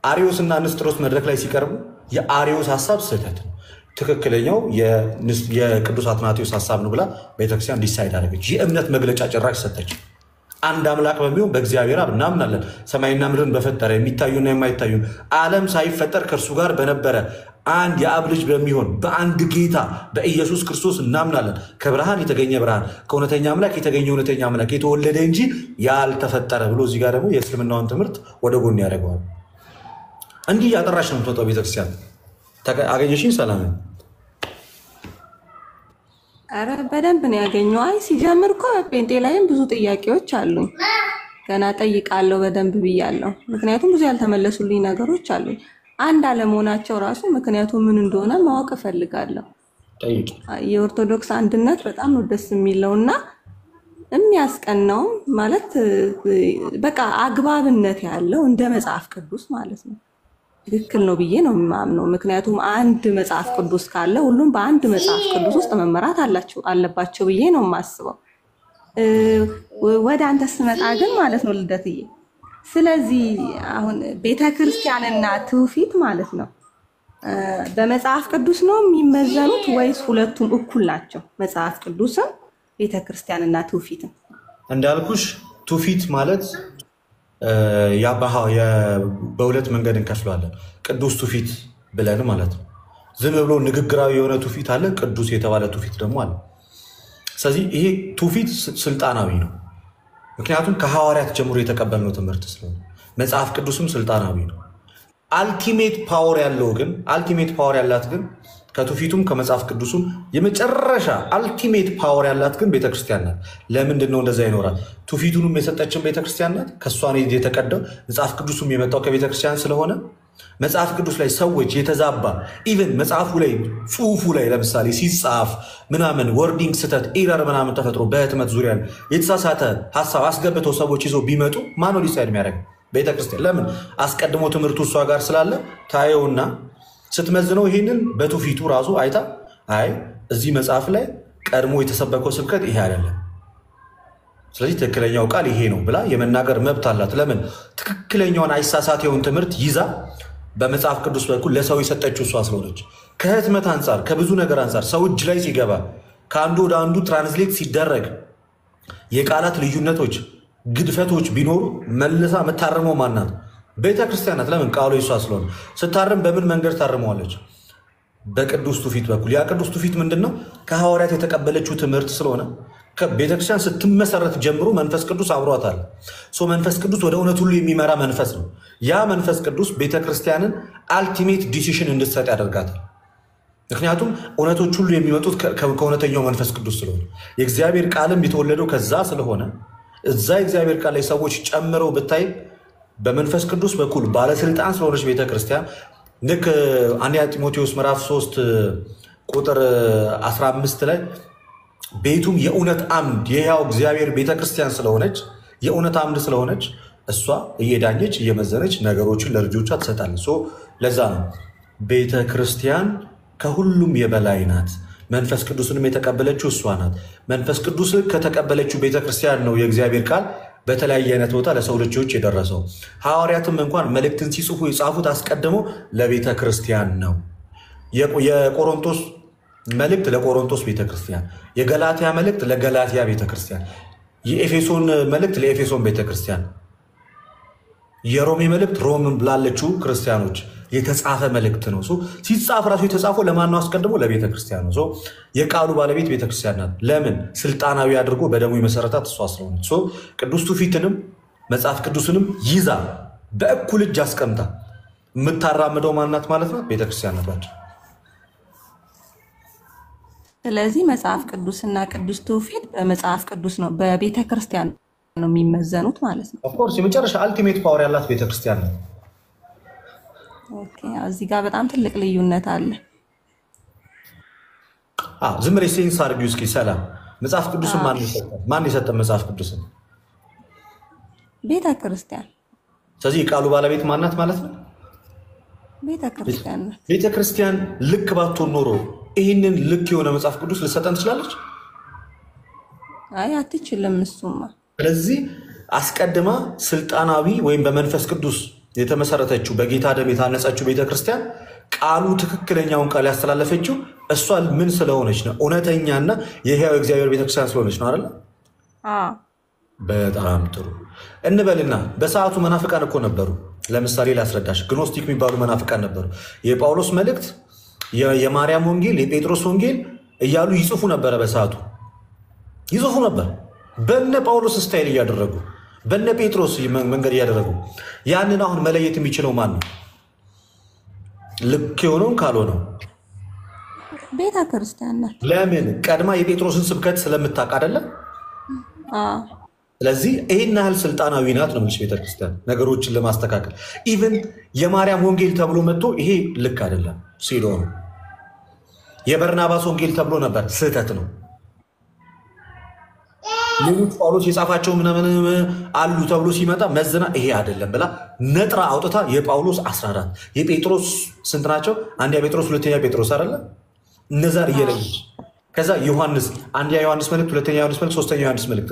አሪዮስ እና ንስጥሮስ መድረክ ላይ ሲቀርቡ የአሪዮስ ሀሳብ ስህተት ነው፣ ትክክለኛው የቅዱስ አትናቴዎስ ሀሳብ ነው ብላ ቤተክርስቲያን ዲሳይድ አደረገች። የእምነት መግለጫ ጭራሽ ሰጠች። አንድ አምላክ በሚሆን በእግዚአብሔር አብ እናምናለን፣ ሰማይና ምድርን በፈጠረ የሚታዩና የማይታዩ ዓለም ሳይፈጠር ከእርሱ ጋር በነበረ አንድ የአብ ልጅ በሚሆን በአንድ ጌታ በኢየሱስ ክርስቶስ እናምናለን። ከብርሃን የተገኘ ብርሃን፣ ከእውነተኛ አምላክ የተገኘ እውነተኛ አምላክ፣ የተወለደ እንጂ ያልተፈጠረ ብሎ እዚህ ጋር ደግሞ የእስልምናውን ትምህርት ወደ ጎን ያደርገዋል። እንዲህ ያጠራሽ ነው የምትወጣው ቤተክርስቲያን። አገኘሽኝ? ሰላም አረ በደንብ ነው ያገኘው። አይ ሲጀምር እኮ ጴንጤ ላይም ብዙ ጥያቄዎች አሉኝ። ገና ጠይቃለሁ በደንብ ብያለሁ። ምክንያቱም ብዙ ያልተመለሱልኝ ነገሮች አሉኝ። አንድ አለመሆናቸው ራሱ ምክንያቱ ምን እንደሆነ ማወቅ እፈልጋለሁ። ጠይቂ። የኦርቶዶክስ አንድነት በጣም ነው ደስ የሚለውና የሚያስቀናው ማለት በቃ አግባብነት ያለው እንደ መጽሐፍ ቅዱስ ማለት ነው። ትክክል ነው ብዬ ነው የማምነው። ምክንያቱም አንድ መጽሐፍ ቅዱስ ካለ ሁሉም በአንድ መጽሐፍ ቅዱስ ውስጥ መመራት አለባቸው ብዬ ነው የማስበው። ወደ አንተ ስመጣ ግን ማለት ነው ልደትዬ፣ ስለዚህ አሁን ቤተክርስቲያንና ትውፊት ማለት ነው በመጽሐፍ ቅዱስ ነው የሚመዘኑት ወይስ ሁለቱም እኩል ናቸው? መጽሐፍ ቅዱስም ቤተክርስቲያንና ትውፊትም? እንዳልኩሽ ትውፊት ማለት በሁለት መንገድ እንከፍለዋለን። ቅዱስ ትውፊት ብለን ማለት ነው። ዝም ብሎ ንግግራዊ የሆነ ትውፊት አለ፣ ቅዱስ የተባለ ትውፊት ደግሞ አለ። ስለዚህ ይሄ ትውፊት ስልጣናዊ ነው። ምክንያቱም ከሐዋርያት ጀምሮ የተቀበልነው ትምህርት ስለሆነ፣ መጽሐፍ ቅዱስም ስልጣናዊ ነው። አልቲሜት ፓወር ያለው ግን አልቲሜት ፓወር ያላት ግን ከትውፊቱም ከመጽሐፍ ቅዱሱም የመጨረሻ አልቲሜት ፓወር ያላት ግን ቤተክርስቲያን ናት። ለምንድን ነው እንደዛ ይኖራል? ትውፊቱንም የሰጠችን ቤተክርስቲያን ናት። ከእሷ የተቀዳው መጽሐፍ ቅዱሱም የመጣው ከቤተክርስቲያን ስለሆነ መጽሐፍ ቅዱስ ላይ ሰዎች የተዛባ ኢቨን መጽሐፉ ላይ ጽሁፉ ላይ ለምሳሌ ሲጻፍ ምናምን ወርዲንግ ስተት ኤረር ምናምን ተፈጥሮ በህትመት ዙሪያ የተሳሳተ ሀሳብ አስገብተው ሰዎች ይዘው ቢመጡ ማን ነው ዲሳይድ የሚያደርግ? ቤተክርስቲያን። ለምን? አስቀድሞ ትምህርቱ እሷ ጋር ስላለ ታየውና ስትመዝነው ይሄንን በትውፊቱ ራሱ አይታ አይ እዚህ መጽሐፍ ላይ ቀድሞ የተሰበከው ስብከት ይሄ አይደለም፣ ስለዚህ ትክክለኛው ቃል ይሄ ነው ብላ የመናገር መብት አላት። ለምን? ትክክለኛውን አይሳሳቴውን ትምህርት ይዛ በመጽሐፍ ቅዱስ በኩል ለሰው የሰጠችው እሷ ስለሆነች። ከህትመት አንጻር ከብዙ ነገር አንጻር ሰው እጅ ላይ ሲገባ ከአንዱ ወደ አንዱ ትራንስሌት ሲደረግ የቃላት ልዩነቶች፣ ግድፈቶች ቢኖሩ መልሳ የምታርመው ማናት? ቤተ ክርስቲያን ናት። ለምን? ቃሉ የሷ ስለሆነ። ስታርም በምን መንገድ ታርመዋለች? በቅዱስ ትውፊት በኩል። ያ ቅዱስ ትውፊት ምንድን ነው? ከሐዋርያት የተቀበለችው ትምህርት ስለሆነ ቤተክርስቲያን ስትመሰረት ጀምሮ መንፈስ ቅዱስ አብሯታል። መንፈስ ቅዱስ ወደ እውነት ሁሉ የሚመራ መንፈስ ነው። ያ መንፈስ ቅዱስ ቤተክርስቲያንን አልቲሜት ዲሲሽን እንድትሰጥ ያደርጋታል። ምክንያቱም እውነቶች ሁሉ የሚመጡት ከእውነተኛው መንፈስ ቅዱስ ስለሆነ፣ የእግዚአብሔር ቃልም የተወለደው ከዛ ስለሆነ እዛ የእግዚአብሔር ቃል ላይ ሰዎች ጨምረው ብታይ በመንፈስ ቅዱስ በኩል ባለስልጣን ስለሆነች ቤተክርስቲያን ልክ አንደኛ ጢሞቴዎስ ምዕራፍ 3 ቁጥር 15 ላይ ቤቱም የእውነት አምድ የሕያው እግዚአብሔር ቤተክርስቲያን ስለሆነች የእውነት አምድ ስለሆነች እሷ እየዳኘች እየመዘነች ነገሮችን ለልጆቿ ትሰጣለች። ለዛ ነው ቤተክርስቲያን ከሁሉም የበላይ ናት። መንፈስ ቅዱስንም የተቀበለችው እሷ ናት። መንፈስ ቅዱስ ከተቀበለችው ቤተክርስቲያን ነው የእግዚአብሔር ቃል በተለያየ አይነት ቦታ ለሰው ልጆች የደረሰው። ሐዋርያትም እንኳን መልእክትን ሲጽፉ የጻፉት አስቀድሞ ለቤተ ክርስቲያን ነው። የቆሮንቶስ መልእክት ለቆሮንቶስ ቤተክርስቲያን፣ የገላትያ መልእክት ለገላትያ ቤተክርስቲያን፣ የኤፌሶን መልእክት ለኤፌሶን ቤተክርስቲያን፣ የሮሜ መልእክት ሮም ላለችው ክርስቲያኖች የተጻፈ መልእክት ነው። ሲጻፍ ራሱ የተጻፈው ለማን ነው? አስቀድሞ ለቤተ ክርስቲያን ነው። የቃሉ ባለቤት ቤተክርስቲያን ናት። ለምን? ስልጣናዊ አድርጎ በደሙ የመሰረታት እሷ ስለሆነች። ቅዱስ ትውፊትንም መጽሐፍ ቅዱስንም ይዛ በእኩል እጅ አስቀምጣ የምታራምደው ማናት ማለት ነው? ቤተክርስቲያን ናት። ስለዚህ መጽሐፍ ቅዱስና ቅዱስ ትውፊት በመጽሐፍ ቅዱስ ነው በቤተ ክርስቲያን ነው የሚመዘኑት ማለት ነው። ኦፍኮርስ የመጨረሻ አልቲሜት ፓወር ያላት ቤተክርስቲያን ነው። ኦኬ፣ እዚህ ጋር በጣም ትልቅ ልዩነት አለ። ዝም ብለሽ ሴንስ አድርጊው እስኪ። ሰላም መጽሐፍ ቅዱስን ማን የሰጠን? መጽሐፍ ቅዱስን ቤተ ክርስቲያን። ስለዚህ የቃሉ ባለቤት ማናት ማለት ነው? ቤተ ክርስቲያን ናት። ቤተ ክርስቲያን ልክ ባትሆን ኖሮ ይህንን ልክ የሆነ መጽሐፍ ቅዱስ ልሰጠን ትችላለች? አይ አትችልም። እሱማ ስለዚህ አስቀድማ ስልጣናዊ ወይም በመንፈስ ቅዱስ የተመሰረተችው በጌታ ደም የታነጸችው ቤተክርስቲያን ቃሉ ትክክለኛውን ቃል ያስተላለፈችው እሷ ምን ስለሆነች ነው? እውነተኛና የሕያው እግዚአብሔር ቤተክርስቲያን ስለሆነች ነው አይደል? በጣም ጥሩ እንበልና በሰዓቱ መናፍቃን እኮ ነበሩ። ለምሳሌ ላስረዳሽ። ግኖስቲክ የሚባሉ መናፍቃን ነበሩ። የጳውሎስ መልእክት፣ የማርያም ወንጌል፣ የጴጥሮስ ወንጌል እያሉ ይጽፉ ነበረ። በሰዓቱ ይጽፉ ነበር በነ ጳውሎስ ስታይል እያደረጉ በነ ጴጥሮስ መንገድ እያደረጉ። ያንን አሁን መለየት የሚችለው ማን ነው? ልክ የሆነውን ካልሆነው ቤተ ክርስቲያን ናት። ለምን ቀድማ የጴጥሮስን ስብከት ስለምታውቅ አይደለም? ስለዚህ ይህን ያህል ስልጣናዊ ናት ነው የምልሽ ቤተክርስቲያን ነገሮችን ለማስተካከል። ኢቭን የማርያም ወንጌል ተብሎ መጥቶ ይሄ ልክ አይደለም ሲሎ ነው። የበርናባስ ወንጌል ተብሎ ነበር፣ ስህተት ነው። ሌሎች ጳውሎስ የጻፋቸው ምናምን አሉ ተብሎ ሲመጣ መዝና ይሄ አይደለም ብላ ነጥራ አውጥታ የጳውሎስ 14 የጴጥሮስ ስንት ናቸው? አንደኛ ጴጥሮስ ሁለተኛ ጴጥሮስ አይደለ? እነዛን እየለየች ከዛ ዮሐንስ አንደኛ ዮሐንስ መልእክት ሁለተኛ ዮሐንስ መልእክት ሶስተኛ ዮሐንስ መልእክት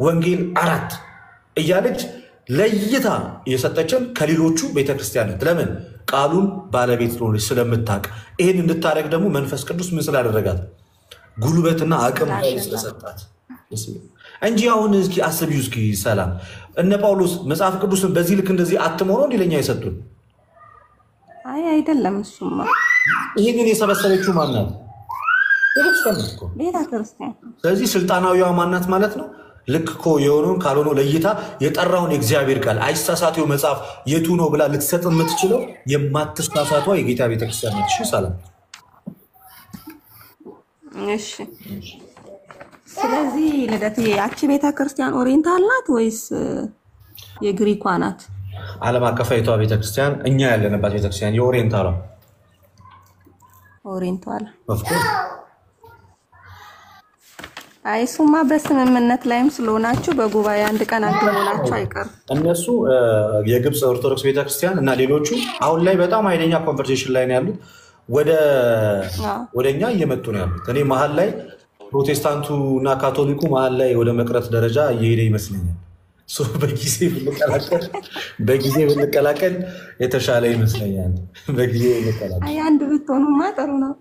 ወንጌል 4 እያለች ለይታ እየሰጠችን ከሌሎቹ ቤተክርስቲያናት ለምን ቃሉን ባለቤት ሆነች ስለምታውቅ። ይህን እንድታደርግ ደግሞ መንፈስ ቅዱስ ምን ስላደረጋት ጉልበትና አቅም ስለሰጣት እንጂ አሁን እስኪ አስቢው እስኪ ሰላም እነ ጳውሎስ መጽሐፍ ቅዱስን በዚህ ልክ እንደዚህ አትመው ነው እንዲለኛ የሰጡን? አይ አይደለም። እሱማ ይህንን የሰበሰበችው ማናት? ቤተ ክርስቲያን። ስለዚህ ስልጣናዊዋ ማናት ማለት ነው። ልክ እኮ የሆነውን ካልሆነ ለይታ የጠራውን የእግዚአብሔር ቃል አይሳሳቴው መጽሐፍ የቱ ነው ብላ ልትሰጥ የምትችለው የማትሳሳቷ የጌታ ቤተክርስቲያን ነች። ሰላም እሺ። ስለዚህ ልደት ያቺ ቤተክርስቲያን ኦሪየንታል ናት ወይስ የግሪኳ ናት? ዓለም አቀፋዊቷ ቤተክርስቲያን እኛ ያለንባት ቤተክርስቲያን የኦሪየንታሏ ኦሪየንታል። ኦፍኮርስ አይሱማ በስምምነት ላይም ስለሆናችሁ በጉባኤ አንድ ቀን አድርጎላችሁ አይቀርም። እነሱ የግብፅ ኦርቶዶክስ ቤተክርስቲያን እና ሌሎቹ አሁን ላይ በጣም ኃይለኛ ኮንቨርሴሽን ላይ ነው ያሉት። ወደኛ እየመጡ ነው ያሉት። እኔ መሀል ላይ ፕሮቴስታንቱ እና ካቶሊኩ መሀል ላይ ወደ መቅረት ደረጃ እየሄደ ይመስለኛል። በጊዜ ብንቀላቀል የተሻለ ይመስለኛል። በጊዜ ብንቀላቀል አንድ ብትሆኑማ ጥሩ ነው።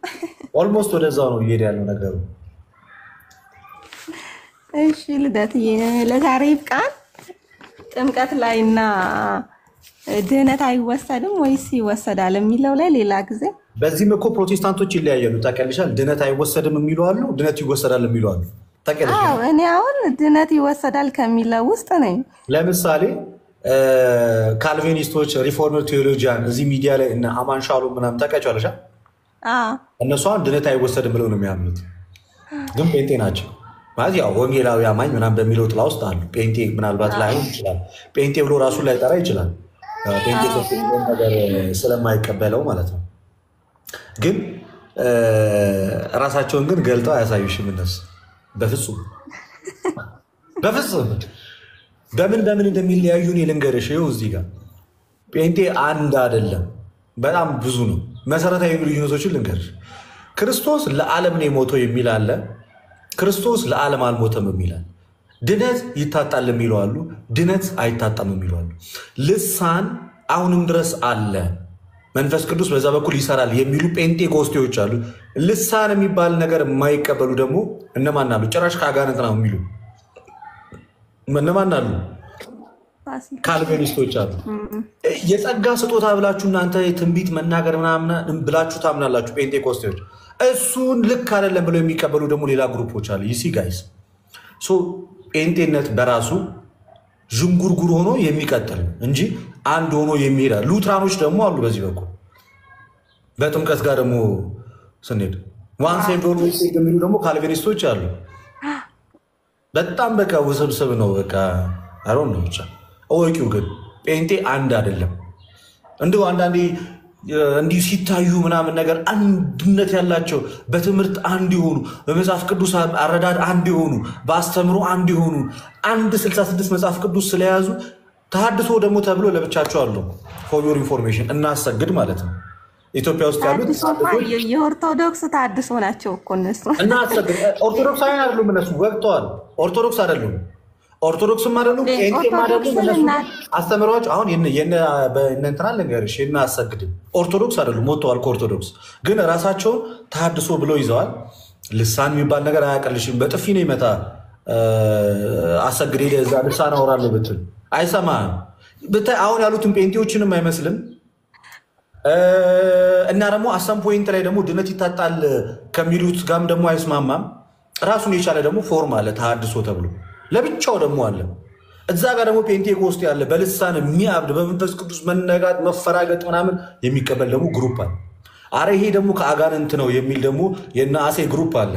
ኦልሞስት ወደዛው ነው እየሄደ ያለው ነገሩ። እሺ ልደትዬ ለዛሬ ይብቃን። ጥምቀት ላይና ድህነት አይወሰድም ወይስ ይወሰዳል የሚለው ላይ ሌላ ጊዜ። በዚህም እኮ ፕሮቴስታንቶች ይለያያሉ ታውቂያለሽ። ድህነት አይወሰድም የሚሉ አሉ፣ ድህነት ይወሰዳል የሚሉ አሉ። ታውቂያለሽ? አዎ እኔ አሁን ድህነት ይወሰዳል ከሚለው ውስጥ ነኝ። ለምሳሌ ካልቪኒስቶች፣ ሪፎርመር ቴዎሎጂያን እዚህ ሚዲያ ላይ እና አማን ሻሎም ምናምን ታውቂያቸዋለሽ? እነሱ አሁን ድህነት አይወሰድም ብለው ነው የሚያምኑት፣ ግን ጴንጤ ናቸው ማለት ያው ወንጌላዊ አማኝ ምናምን በሚለው ጥላ ውስጥ አሉ። ጴንጤ ምናልባት ላይሆን ይችላል። ጴንጤ ብሎ ራሱን ላይጠራ ይችላል። ጴንጤ ነገር ስለማይቀበለው ማለት ነው። ግን ራሳቸውን ግን ገልጠው አያሳዩሽም እነሱ በፍጹም በፍጹም። በምን እንደሚለያዩ እኔ ልንገርሽ። ይኸው እዚህ ጋር ጴንጤ አንድ አይደለም፣ በጣም ብዙ ነው። መሰረታዊ ልዩነቶችን ልንገርሽ። ክርስቶስ ለዓለም ነው የሞተው የሚል አለ። ክርስቶስ ለዓለም አልሞተም የሚላል። ድነት ይታጣል የሚሉ አሉ፣ ድነት አይታጣም የሚሉ አሉ። ልሳን አሁንም ድረስ አለ፣ መንፈስ ቅዱስ በዛ በኩል ይሰራል የሚሉ ጴንጤኮስቴዎች አሉ። ልሳን የሚባል ነገር የማይቀበሉ ደግሞ እነማን አሉ? ጭራሽ ከአጋንንት ነው የሚሉ እነማን አሉ? ካልቪኒስቶች አሉ። የጸጋ ስጦታ ብላችሁ እናንተ የትንቢት መናገር ምናምን ብላችሁ ታምናላችሁ ጴንጤኮስቴዎች። እሱን ልክ አይደለም ብለው የሚቀበሉ ደግሞ ሌላ ግሩፖች አሉ። ይሲ ጋይስ ጴንጤነት በራሱ ዥንጉርጉር ሆኖ የሚቀጥል እንጂ አንድ ሆኖ የሚሄዳ። ሉትራኖች ደግሞ አሉ በዚህ በኩል። በጥምቀት ጋር ደግሞ ስንሄድ ዋን ሴቭድ ኦልዌይስ ሴቭድ የሚሉ ደግሞ ካልቪኒስቶች አሉ። በጣም በቃ ውስብስብ ነው። በቃ አሮን ነው ብቻ እወቂው። ግን ጴንጤ አንድ አይደለም። እንዲሁ አንዳንዴ እንዲሁ ሲታዩ ምናምን ነገር አንድነት ያላቸው በትምህርት አንድ የሆኑ በመጽሐፍ ቅዱስ አረዳድ አንድ የሆኑ በአስተምሮ አንድ የሆኑ 166 መጽሐፍ ቅዱስ ስለያዙ ተሐድሶ ደግሞ ተብሎ ለብቻቸው አሉ። ፎር ዮር ኢንፎርሜሽን እናሰግድ ማለት ነው። ኢትዮጵያ ውስጥ ያሉት የኦርቶዶክስ ተሐድሶ ናቸው እኮ እነሱ። እናሰግድ ኦርቶዶክሳውያን አይደሉም እነሱ፣ ወቅተዋል። ኦርቶዶክስ አይደሉም፣ ኦርቶዶክስም አይደሉም፣ ጴንጤም አይደሉም። እነሱ አስተምሯቸው አሁን በእነንትና ልንገርሽ እናሰግድም ኦርቶዶክስ አይደሉም፣ ወጥተዋል ከኦርቶዶክስ። ግን ራሳቸውን ተሐድሶ ብለው ይዘዋል። ልሳን የሚባል ነገር አያቀልሽም፣ በጥፊ ነው ይመታ። አሰግድ ሄደ እዛ ልሳን አወራለሁ ብትል አይሰማም። ብታይ አሁን ያሉትን ጴንጤዎችንም አይመስልም። እና ደግሞ አሰም ፖይንት ላይ ደግሞ ድነት ይታጣል ከሚሉት ጋርም ደግሞ አይስማማም። ራሱን የቻለ ደግሞ ፎርም አለ ተሐድሶ ተብሎ ለብቻው ደግሞ አለ። እዛ ጋር ደግሞ ፔንቴኮስት ያለ በልሳን የሚያብድ በመንፈስ ቅዱስ መነጋት መፈራገጥ ምናምን የሚቀበል ደግሞ ግሩፕ አለ። አረ ይሄ ደግሞ ከአጋንንት ነው የሚል ደግሞ የነአሴ ግሩፕ አለ።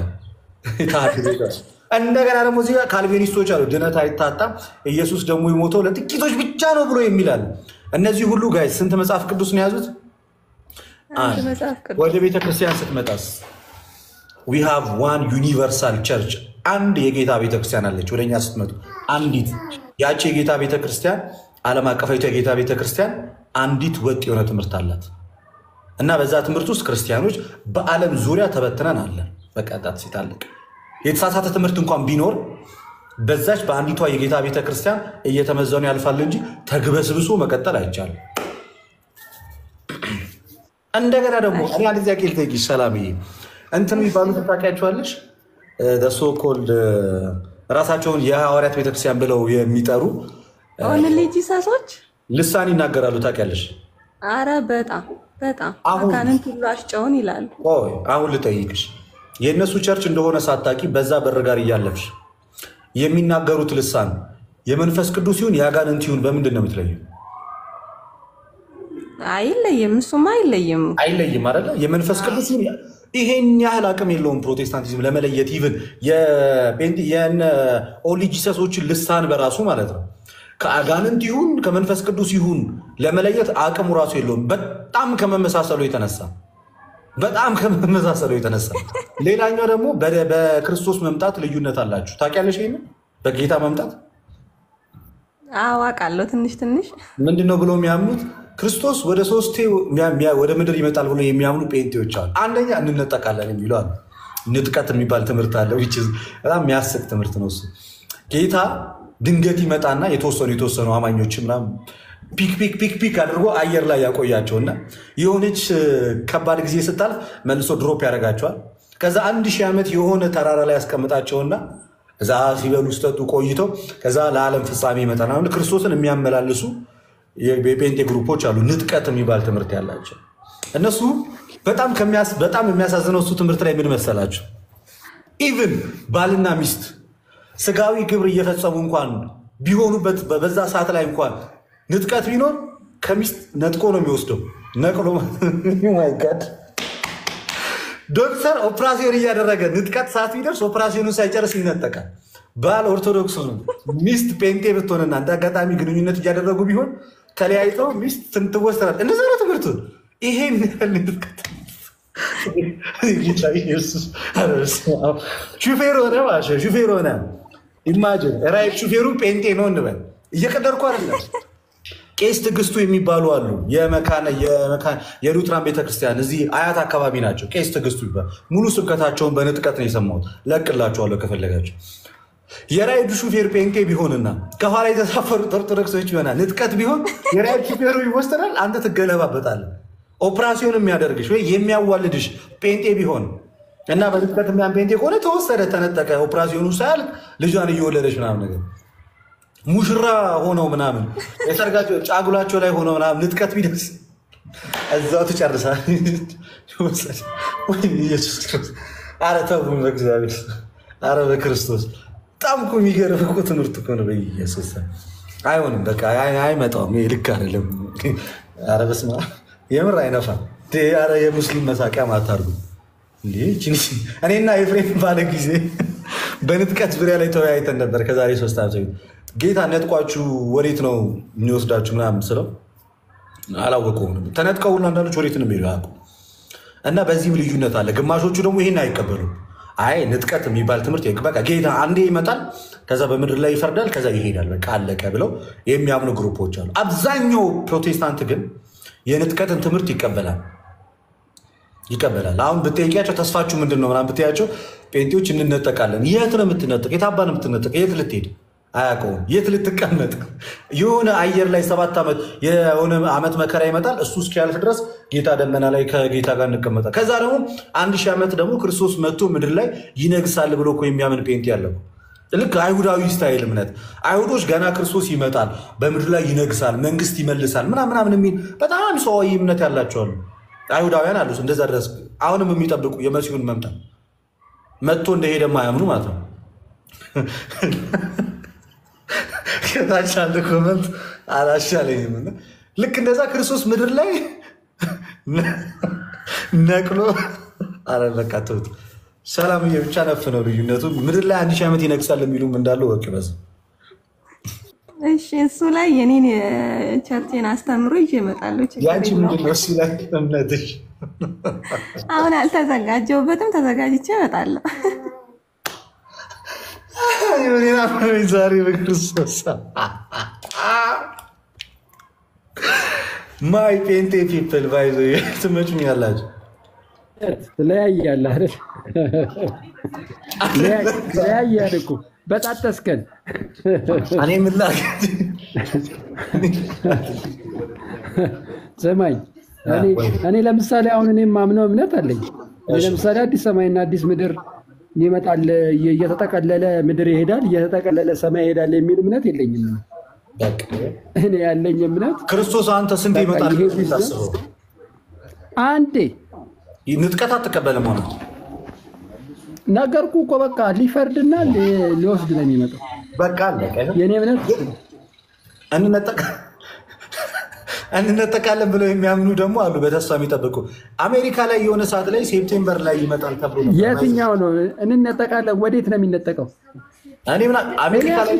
እንደገና ደግሞ እዚህ ጋር ካልቪኒስቶች አሉ። ድነት አይታጣም፣ ኢየሱስ ደግሞ የሞተው ለጥቂቶች ብቻ ነው ብሎ የሚላል። እነዚህ ሁሉ ጋይ ስንት መጽሐፍ ቅዱስ ነው የያዙት? ወደ ቤተክርስቲያን ስትመጣስ we have one universal church፣ አንድ የጌታ ቤተክርስቲያን አለች። ወደኛ ስትመጡ አንዲት ያቺ የጌታ ቤተክርስቲያን ዓለም አቀፋዊቷ የጌታ ቤተክርስቲያን አንዲት ወጥ የሆነ ትምህርት አላት እና በዛ ትምህርት ውስጥ ክርስቲያኖች በዓለም ዙሪያ ተበትነን አለን። በቃ ዳት ሲታልቅ የተሳሳተ ትምህርት እንኳን ቢኖር በዛች በአንዲቷ የጌታ ቤተክርስቲያን እየተመዘኑ ያልፋል እንጂ ተግበስብሶ መቀጠል አይቻልም። እንደገና ደግሞ እኔ አንድ ጥያቄ ልጠይቅሽ ሰላምዬ፣ እንትን የሚባሉት ታውቂያቸዋለሽ? ሶ ኮልድ ራሳቸውን የሐዋርያት ቤተክርስቲያን ብለው የሚጠሩ ጂሰሶች ልሳን ይናገራሉ። ታውቂያለሽ? አረ በጣም አጋንንት ሁሉ አሽጨውን ይላሉ። አሁን ልጠይቅሽ፣ የእነሱ ቸርች እንደሆነ ሳታቂ በዛ በር ጋር እያለፍሽ የሚናገሩት ልሳን የመንፈስ ቅዱስ ይሁን የአጋንንት ይሁን በምንድን ነው የምትለዩ? አይለይም። እሱማ አይለይም አይደለ? የመንፈስ ቅዱስ ይሄን ያህል አቅም የለውም ፕሮቴስታንቲዝም ለመለየት። ኢቭን የነ ኦንሊ ጂሰሶችን ልሳን በራሱ ማለት ነው ከአጋንንት ይሁን ከመንፈስ ቅዱስ ይሁን ለመለየት አቅሙ ራሱ የለውም። በጣም ከመመሳሰሉ የተነሳ ሌላኛው ደግሞ በክርስቶስ መምጣት ልዩነት አላችሁ። ታውቂያለሽ? ይሄን በጌታ መምጣት አዋቃለሁ። ትንሽ ምንድነው ብሎ የሚያምኑት? ክርስቶስ ወደ ሶስቴ ወደ ምድር ይመጣል ብሎ የሚያምኑ ጴንጤዎች አሉ። አንደኛ እንነጠቃለን የሚሉ አሉ። ንጥቀት የሚባል ትምህርት አለ። በጣም የሚያስቅ ትምህርት ነው እሱ። ጌታ ድንገት ይመጣና የተወሰኑ አማኞች ምናምን ፒክ አድርጎ አየር ላይ ያቆያቸውና የሆነች ከባድ ጊዜ ስታልፍ መልሶ ድሮፕ ያደርጋቸዋል። ከዛ 1000 ዓመት የሆነ ተራራ ላይ ያስቀምጣቸውና እዛ ሲበሉ ሲጠጡ ቆይተው ከዛ ለዓለም ፍጻሜ ይመጣና ክርስቶስን የሚያመላልሱ የጴንጤ ግሩፖች አሉ። ንጥቀት የሚባል ትምህርት ያላቸው እነሱ በጣም የሚያሳዝነው እሱ ትምህርት ላይ ምን መሰላቸው? ኢቭን ባልና ሚስት ስጋዊ ግብር እየፈጸሙ እንኳን ቢሆኑበት በዛ ሰዓት ላይ እንኳን ንጥቀት ቢኖር ከሚስት ነጥቆ ነው የሚወስደው። ነቅሎ ማይጋድ ዶክተር ኦፕራሲዮን እያደረገ ንጥቀት ሰዓት ቢደርስ ኦፕራሲዮኑን ሳይጨርስ ይነጠቃል። ባል ኦርቶዶክስ ነው፣ ሚስት ጴንጤ ብትሆንና እንደ አጋጣሚ ግንኙነት እያደረጉ ቢሆን ተለያይተው ሚስት ትወስዳል። እንደዛ ነው ትምህርቱ። ይሄን ንጥቀት ሹፌር ሆነ ኢማጂን ራይት ሹፌሩ ፔንቴ ነው እንበል። እየቀደርኩ አይደለም። ቄስ ትዕግስቱ የሚባሉ አሉ። የሉትራን ቤተክርስቲያን እዚህ አያት አካባቢ ናቸው። ቄስ ትዕግስቱ ይባላል። ሙሉ ስብከታቸውን በንጥቀት ነው የሰማሁት። ለቅላቸዋለሁ ከፈለጋቸው። የራይዱ ሹፌር ፔንቴ ቢሆንና ከኋላ የተሳፈሩት ኦርቶዶክሶች ይሆናል ንጥቀት ቢሆን የራይድ ሹፌሩ ይወስደናል። አንተ ትገለባበጣለህ። ኦፕራሲዮን የሚያደርግሽ ወይ የሚያዋልድሽ ፔንቴ ቢሆን እና በንጥቀት የሚያን ፔንቴ ከሆነ ተወሰደ፣ ተነጠቀ። ኦፕራሲዮኑ ሳያልቅ ልጇን እየወለደች ምናምን ነገር ሙሽራ ሆነው ምናምን የሰርጋቸው ጫጉላቸው ላይ ሆነው ምናምን ንጥቀት ቢደርስ እዛው ትጨርሳል። ኢየሱስ ክርስቶስ! ኧረ ተው በእግዚአብሔር፣ ኧረ በክርስቶስ። በጣም እኮ የሚገርም እኮ ትምህርት እኮ ነው። በኢየሱስ አይሆንም፣ በቃ አይመጣውም። ይሄ ልክ አይደለም። ኧረ በስመ አብ የምር አይነፋም። ኧረ የሙስሊም መሳቂያ ማታርጉ። እኔና ኤፍሬም ባለ ጊዜ በንጥቀት ዙሪያ ላይ ተወያይተን ነበር ከዛሬ 3 ዓመት በፊት። ጌታ ነጥቋችሁ ወዴት ነው የሚወስዳችሁ ምናምን ስለው አላወቀውም። ተነጥቀውና አንዳንዶች ወዴት ነው የሚሄዱ እና በዚህም ልዩነት አለ። ግማሾቹ ደግሞ ይሄን አይቀበሉም። አይ ንጥቀት የሚባል ትምህርት በቃ ጌታ አንዴ ይመጣል፣ ከዛ በምድር ላይ ይፈርዳል፣ ከዛ ይሄዳል፣ በቃ አለቀ ብለው የሚያምኑ ግሩፖች አሉ። አብዛኛው ፕሮቴስታንት ግን የንጥቀትን ትምህርት ይቀበላል። አሁን ብትጠይቂያቸው ተስፋችሁ ምንድን ነው ምናምን ብትያቸው ጴንጤዎች እንነጠቃለን። የት ነው የምትነጠቅ? የት ነው የምትነጠቅ? የት ልትሄድ አያውቀውም። የት ልትቀመጥ? የሆነ አየር ላይ 7 ዓመት የሆነ ዓመት መከራ ይመጣል። እሱ እስኪያልፍ ድረስ ጌታ ደመና ላይ ከጌታ ጋር እንቀመጣል። ከዛ ደግሞ 1000 ዓመት ደግሞ ክርስቶስ መጥቶ ምድር ላይ ይነግሳል ብሎ እኮ የሚያምን ጴንጤ ያለው ልክ አይሁዳዊ ስታይል እምነት። አይሁዶች ገና ክርስቶስ ይመጣል፣ በምድር ላይ ይነግሳል፣ መንግስት ይመልሳል ምናምን የሚል በጣም ሰዋዊ እምነት ያላቸዋሉ። አይሁዳውያን አሉ እንደዛ ድረስ አሁንም የሚጠብቁ የመሲሁን መምጣት መጥቶ እንደሄደ ማያምኑ ማለት ነው። ከታች አንድ ኮመንት አላሻለኝም። ልክ እንደዛ ክርስቶስ ምድር ላይ ነቅሎ አረ በቃ ተውት። ሰላምዬ ብቻ ነፍ ነው ልዩነቱ። ምድር ላይ 1000 ዓመት ይነግሳል የሚሉም እንዳሉ ወቅ በዝ እሺ እሱ ላይ የኔን ቸርቼን አስተምሮ ይዤ እመጣለሁ። ያንቺ ምንድን ነው እሱ ላይ እምነትሽ? አሁን አልተዘጋጀሁበትም፣ ተዘጋጅቼ እመጣለሁ። ይሁንና ዛሬ በክርስቶስ ማይ ፔንቴ ፒፕል ባይዞ ትመቹኛላችሁ። ትለያያለህ አይደል? ትለያያለህ እኮ በጣጠስከን። እኔ ምን ላድርግ? ስማኝ፣ እኔ ለምሳሌ አሁን እኔ የማምነው እምነት አለኝ። እኔ ለምሳሌ አዲስ ሰማይና አዲስ ምድር ይመጣል፣ እየተጠቀለለ ምድር ይሄዳል፣ እየተጠቀለለ ሰማይ ይሄዳል የሚል እምነት የለኝም። እኔ ያለኝ እምነት ክርስቶስ አንተ ስንት ይመጣል ታስበው? አንዴ ንጥቀት አትቀበልም ሆነ ነገርኩ እኮ በቃ ሊፈርድና ሊወስድ ነው የሚመጣው። በቃ አለቀ። የኔ እምነት እንነጠቃለን ብለው የሚያምኑ ደግሞ አሉ፣ በተስፋ የሚጠብቁ። አሜሪካ ላይ የሆነ ሰዓት ላይ ሴፕቴምበር ላይ ይመጣል ተብሎ ነው። የትኛው ነው እንነጠቃለን? ወዴት ነው የሚነጠቀው? እኔ ምን አሜሪካ ላይ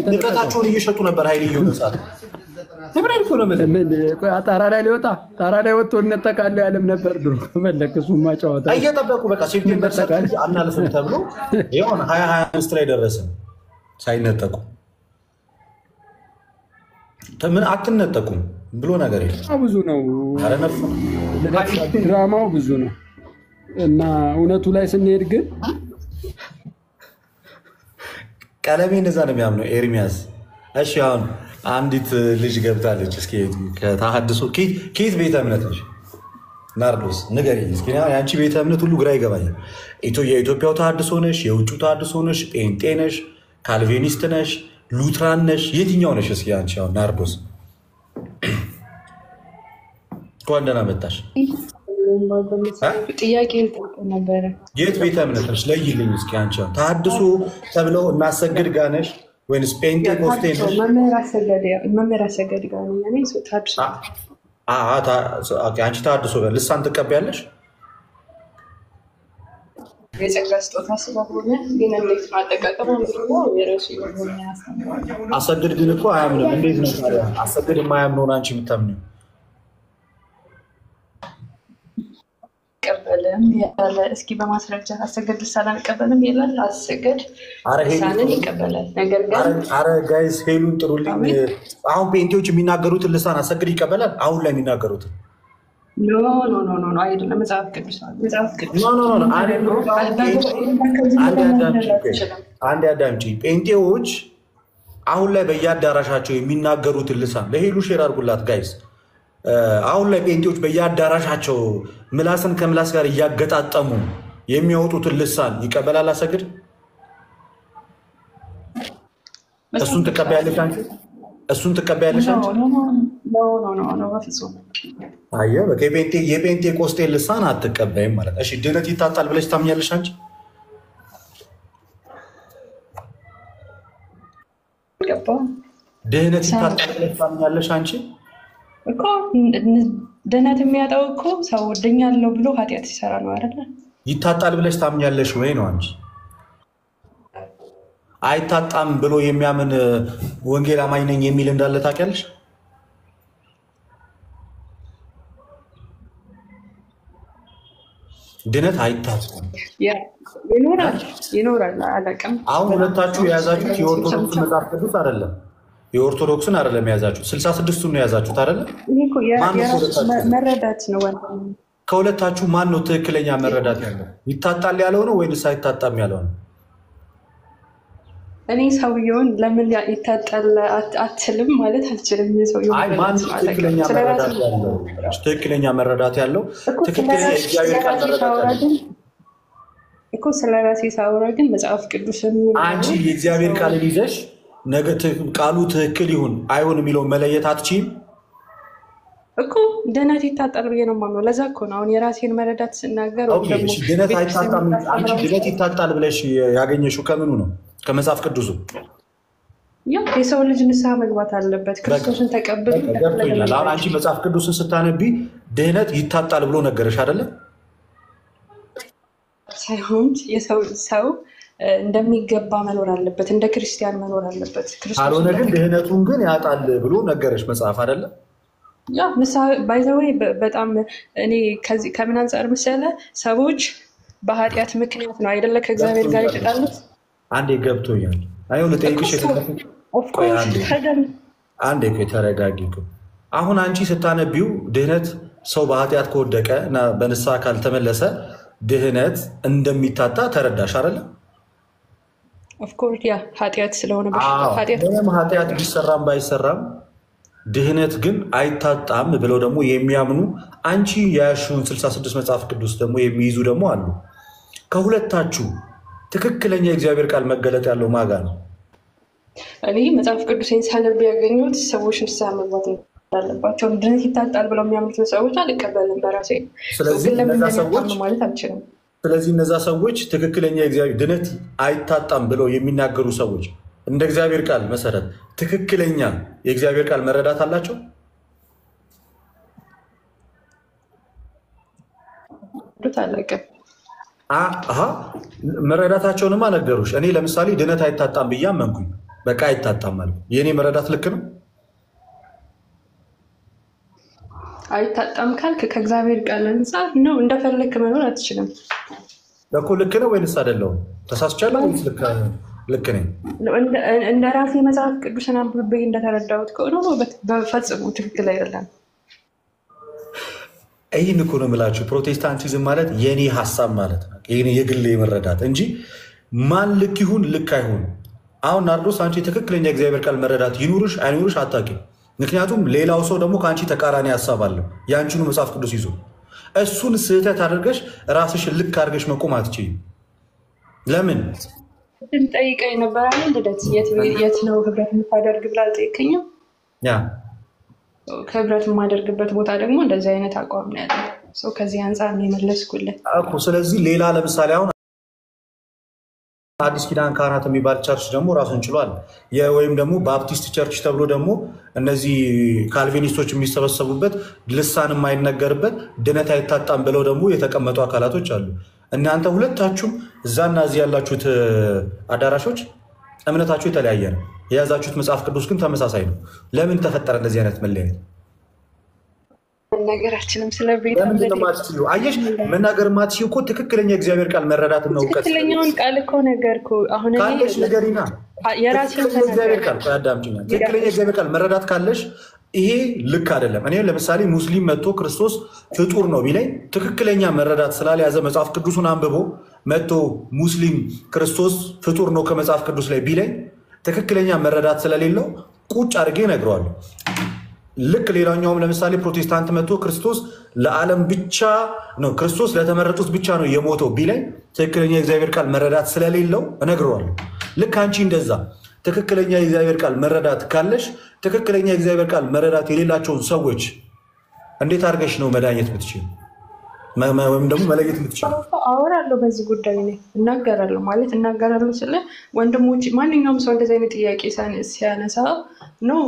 ንጥቀታቸውን እየሸጡ ነበር። ኃይል የሆነ ሰዓት ጣራ ላይ ሊወጣ ጣራ ላይ ወጥቶ እንነጠቃለን ያለም ነበር ድሮ። መለክ እሱማ ጨዋታ እየጠበቁ በቃ ሴፕቴምበር አናልፍም ተብሎ የሆነ 2025 ላይ ደረሰ ሳይነጠቁ። ምን አትነጠቁም ብሎ ነገር የለም። ብዙ ነው ድራማው ብዙ ነው እና እውነቱ ላይ ስንሄድ ግን ቀለሜ እንደዛ ነው የሚያምነው ኤርሚያስ። እሺ አሁን አንዲት ልጅ ገብታለች። እስኪ ከተሐድሶ ከየት ቤተ እምነት ነሽ ናርዶስ ንገሪኝ እስኪ። የአንቺ ቤተ እምነት ሁሉ ግራ ይገባኛል። የኢትዮጵያው ተሐድሶ ነሽ? የውጭው ተሐድሶ ነሽ? ጴንጤ ነሽ? ካልቬኒስት ነሽ? ሉትራን ነሽ? የትኛው ነሽ? እስኪ አንቺ አሁን ናርዶስ እንኳን ደህና መጣሽ። ጥያቄ ነበረ። የት ቤተ እምነት ነሽ? ለይልኝ እስኪ አንቺ አሁን ተሐድሶ ተብለው እናሰግድ ጋር ነሽ ወይንስ ጴንጤኮስቴ ነሽ? መምህር አሰገድ ጋር ነኝ እኔ። አንቺ ተሐድሶ ጋር ልሳን ትቀበያለሽ? የጸጋ ስጦታ ስለሆነ ግን እንዴት ማጠቃቀም የራሱ የሆነ ያስተምራል። አሰግድ ግን እኮ አያምንም። እንዴት ነው ታዲያ አሰግድ የማያምነውን አንቺ የምታምኚው? ቀበለም ያለ እስኪ በማስረጃ አሰገድ ልሳን አልቀበልም ይላል። አሰገድ ልሳንን ይቀበላል። ነገር ግን አረ ጋይስ ሄሉን ጥሩልኝ። አሁን ፔንቴዎች የሚናገሩትን ልሳን አሰግድ ይቀበላል? አሁን ላይ የሚናገሩትን ኖ አይደለም። መጽሐፍ ቅዱስ አንድ አዳምጪ። ጴንጤዎች አሁን ላይ በየአዳራሻቸው የሚናገሩትን ልሳን ለሄሉ ሼር አድርጉላት ጋይስ። አሁን ላይ ጴንጤዎች በየአዳራሻቸው ምላስን ከምላስ ጋር እያገጣጠሙ የሚያወጡትን ልሳን ይቀበላል አሰግድ? እሱን ትቀበያለሽ አንቺ? እሱን ትቀበያለሽ አንቺ? አየህ በቃ የጴንጤቆስጤ ልሳን አትቀበይም ማለት። እሺ ድነት ይታጣል ብለሽ ታምኛለሽ አንቺ? ድህነት ይታጣል ብለሽ ታምኛለሽ አንቺ? እኮ ድህነት የሚያጣው እኮ ሰው ድኛለሁ ብሎ ኃጢአት ሲሰራ ነው አይደለ? ይታጣል ብለሽ ታምኛለሽ ወይ ነው አንቺ? አይታጣም ብሎ የሚያምን ወንጌል አማኝ ነኝ የሚል እንዳለ ታውቂያለሽ? ድነት አይታጣም ይኖራል። አላውቅም። አሁን ሁለታችሁ የያዛችሁት የኦርቶዶክስ መጽሐፍ ቅዱስ አይደለም፣ የኦርቶዶክስን አይደለም የያዛችሁት፣ 66ቱን ነው የያዛችሁት አይደለ? መረዳት ነው። ከሁለታችሁ ማን ነው ትክክለኛ መረዳት ያለው? ይታጣል ያለው ነው ወይንስ አይታጣም ያለው ነው? እኔ ሰውየውን ለምን ይታጣል አትልም ማለት አልችልም። ማን ትክክለኛ መረዳት ያለው? ትክክለኛ መረዳት ያለው ትክክለኛ እግዚአብሔር ቃል መረዳት እኮ ስለ ራሴ ሳወራ ግን መጽሐፍ ቅዱስን አንቺ የእግዚአብሔር ቃልን ይዘሽ ነገ ቃሉ ትክክል ይሁን አይሁን የሚለውን መለየት አትችይም እኮ። ድነት ይታጣል ብዬ ነው የማምነው። ለዛ እኮ ነው አሁን የራሴን መረዳት ስናገር። ድነት አይታጣም። አንቺ ድነት ይታጣል ብለሽ ያገኘሽው ከምኑ ነው? ከመጽሐፍ ቅዱሱ። ያው የሰው ልጅ ንስሐ መግባት አለበት ክርስቶስን ተቀብሎ። ገብቶኛል። አሁን አንቺ መጽሐፍ ቅዱስን ስታነቢ ድህነት ይታጣል ብሎ ነገረሽ አይደለ? ሳይሆን የሰው ሰው እንደሚገባ መኖር አለበት፣ እንደ ክርስቲያን መኖር አለበት። ካልሆነ ግን ድህነቱን ግን ያጣል ብሎ ነገረሽ መጽሐፍ አይደለ? ያ ባይዘወይ በጣም እኔ ከምን አንጻር መሰለ ሰዎች በኃጢአት ምክንያት ነው አይደለ ከእግዚአብሔር ጋር ይጣሉት። አንዴ ገብቶኛል። አይሆን ልጠይቅሽ አንዴ ተረጋጊ። አሁን አንቺ ስታነቢው ድህነት ሰው በኃጢአት ከወደቀ እና በንስሐ ካልተመለሰ ድህነት እንደሚታጣ ተረዳሽ አይደለ? ኦፍኮርስ ያ ኃጢአት ስለሆነ ኃጢአት ቢሰራም ባይሰራም ድህነት ግን አይታጣም ብለው ደግሞ የሚያምኑ አንቺ የያሽውን 66 መጽሐፍ ቅዱስ ደግሞ የሚይዙ ደግሞ አሉ። ከሁለታችሁ ትክክለኛ የእግዚአብሔር ቃል መገለጥ ያለው ማጋ ነው? እኔ መጽሐፍ ቅዱሴን ሳነብ ያገኙት ሰዎች ንስሐ መግባት እንዳለባቸው ድህነት ይታጣል ብለው የሚያምኑትን ሰዎች አልቀበልም በራሴ። ስለዚህ ማለት አልችልም። ስለዚህ እነዛ ሰዎች ትክክለኛ የእግዚአብሔር ድህነት አይታጣም ብለው የሚናገሩ ሰዎች እንደ እግዚአብሔር ቃል መሰረት ትክክለኛ የእግዚአብሔር ቃል መረዳት አላቸው? መረዳታቸውንማ ነገሩሽ። እኔ ለምሳሌ ድህነት አይታጣም ብዬ አመንኩኝ። በቃ አይታጣም ማለት የእኔ መረዳት ልክ ነው? አይታጣም ካልክ ከእግዚአብሔር ቃል አንጻር ነው እንደፈለክ መኖር አትችልም እኮ። ልክ ነው ወይንስ አይደለሁም? ተሳስቻለሁ ወይስ ልክ ነኝ? እንደ ራሴ መጽሐፍ ቅዱስን አንብቤ እንደተረዳሁት ከሆነ በፈጽሞ ትክክል አይደለም። ይህን እኮ ነው የምላችሁ። ፕሮቴስታንቲዝም ማለት የኔ ሀሳብ ማለት ነው፣ የኔ የግሌ መረዳት እንጂ ማን ልክ ይሁን ልክ አይሁን። አሁን ናርዶስ አንቺ ትክክለኛ እግዚአብሔር ቃል መረዳት ይኑርሽ አይኑርሽ አታውቂም። ምክንያቱም ሌላው ሰው ደግሞ ከአንቺ ተቃራኒ ሀሳብ አለው የአንቺኑ መጽሐፍ ቅዱስ ይዞ። እሱን ስህተት አድርገሽ ራስሽን ልክ አድርገሽ መቆም አትችይም። ለምን ጠይቀኝ ነበር አይደል? ልደት የት ነው ህብረት የምታደርግ ብላ አልጠየቀኝም። ከህብረት የማደርግበት ቦታ ደግሞ እንደዚህ አይነት አቋም ነው ያለው ሰው። ከዚህ አንጻር ነው የመለስኩለት እኮ። ስለዚህ ሌላ ለምሳሌ አሁን አዲስ ኪዳን ካህናት የሚባል ቸርች ደግሞ ራሱን ችሏል። ወይም ደግሞ ባፕቲስት ቸርች ተብሎ ደግሞ እነዚህ ካልቪኒስቶች የሚሰበሰቡበት ልሳን የማይነገርበት ድነት አይታጣም ብለው ደግሞ የተቀመጡ አካላቶች አሉ። እናንተ ሁለታችሁም እዛና እዚህ ያላችሁት አዳራሾች እምነታችሁ የተለያየ ነው። የያዛችሁት መጽሐፍ ቅዱስ ግን ተመሳሳይ ነው። ለምን ተፈጠረ እንደዚህ አይነት መለያየት? ነገራችንም ስለቤት አየሽ፣ መናገር ማትችይው እኮ ትክክለኛ እግዚአብሔር ቃል መረዳት ነው። ትክክለኛውን ቃል እኮ ነገርኩ። አሁን ካለሽ ነገሪና የራሴን እግዚአብሔር ቃል አዳምጪኝ። ትክክለኛ እግዚአብሔር ቃል መረዳት ካለሽ ይሄ ልክ አይደለም። እኔ ለምሳሌ ሙስሊም መጥቶ ክርስቶስ ፍጡር ነው ቢለኝ ትክክለኛ መረዳት ስላልያዘ መጽሐፍ ቅዱሱን አንብቦ መጥቶ ሙስሊም ክርስቶስ ፍጡር ነው ከመጽሐፍ ቅዱስ ላይ ቢለኝ ትክክለኛ መረዳት ስለሌለው ቁጭ አድርጌ እነግረዋለሁ። ልክ ሌላኛውም ለምሳሌ ፕሮቴስታንት መጥቶ ክርስቶስ ለዓለም ብቻ ነው፣ ክርስቶስ ለተመረጡት ብቻ ነው የሞተው ቢለኝ ትክክለኛ የእግዚአብሔር ቃል መረዳት ስለሌለው እነግረዋለሁ። ልክ አንቺ እንደዛ ትክክለኛ የእግዚአብሔር ቃል መረዳት ካለሽ ትክክለኛ የእግዚአብሔር ቃል መረዳት የሌላቸውን ሰዎች እንዴት አድርገሽ ነው መዳኘት ምትችል ወይም ደግሞ መለየት ምትችል? አወራለሁ በዚህ ጉዳይ ላይ እናገራለሁ። ማለት እናገራለሁ ስለ ወንድሞች ማንኛውም ሰው እንደዚህ አይነት ጥያቄ ሲያነሳ ነው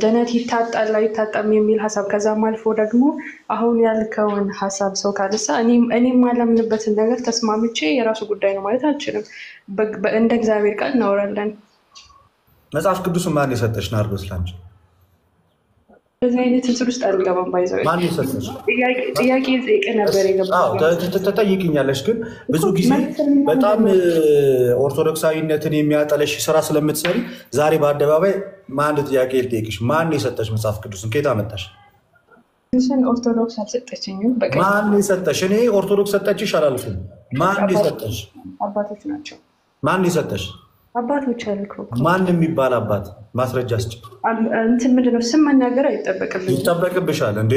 ድነት ይታጣል አይታጣም የሚል ሀሳብ፣ ከዛም አልፎ ደግሞ አሁን ያልከውን ሀሳብ ሰው ካነሳ እኔም ማላምንበትን ነገር ተስማምቼ የራሱ ጉዳይ ነው ማለት አልችልም። እንደ እግዚአብሔር ቃል እናወራለን። መጽሐፍ ቅዱስ ማን የሰጠሽ ናርዶስ ላንቺ? በዚህ አይነት እንትን ውስጥ አልገባም። ባይዘው ማን የሰጠሽ? ጥያቄ ጠይቄ ነበር የገባው። ተጠይቅኛለሽ፣ ግን ብዙ ጊዜ በጣም ኦርቶዶክሳዊነትን የሚያጠለሽ ስራ ስለምትሰሪ ዛሬ በአደባባይ አንድ ጥያቄ ልጠይቅሽ። ማን የሰጠሽ መጽሐፍ ቅዱስን? ከየት አመጣሽ? ኦርቶዶክስ አልሰጠችኝም። ማን የሰጠሽ? እኔ ኦርቶዶክስ ሰጠችሽ አላልኩም። ማን የሰጠሽ? አባቶች ናቸው። ማን የሰጠሽ? አባቶች አልኩ። ማን የሚባል አባት? ማስረጃ ስጭ። እንትን ምንድነው ስም መናገር አይጠበቅብኝ? ይጠበቅብሻል እንዴ?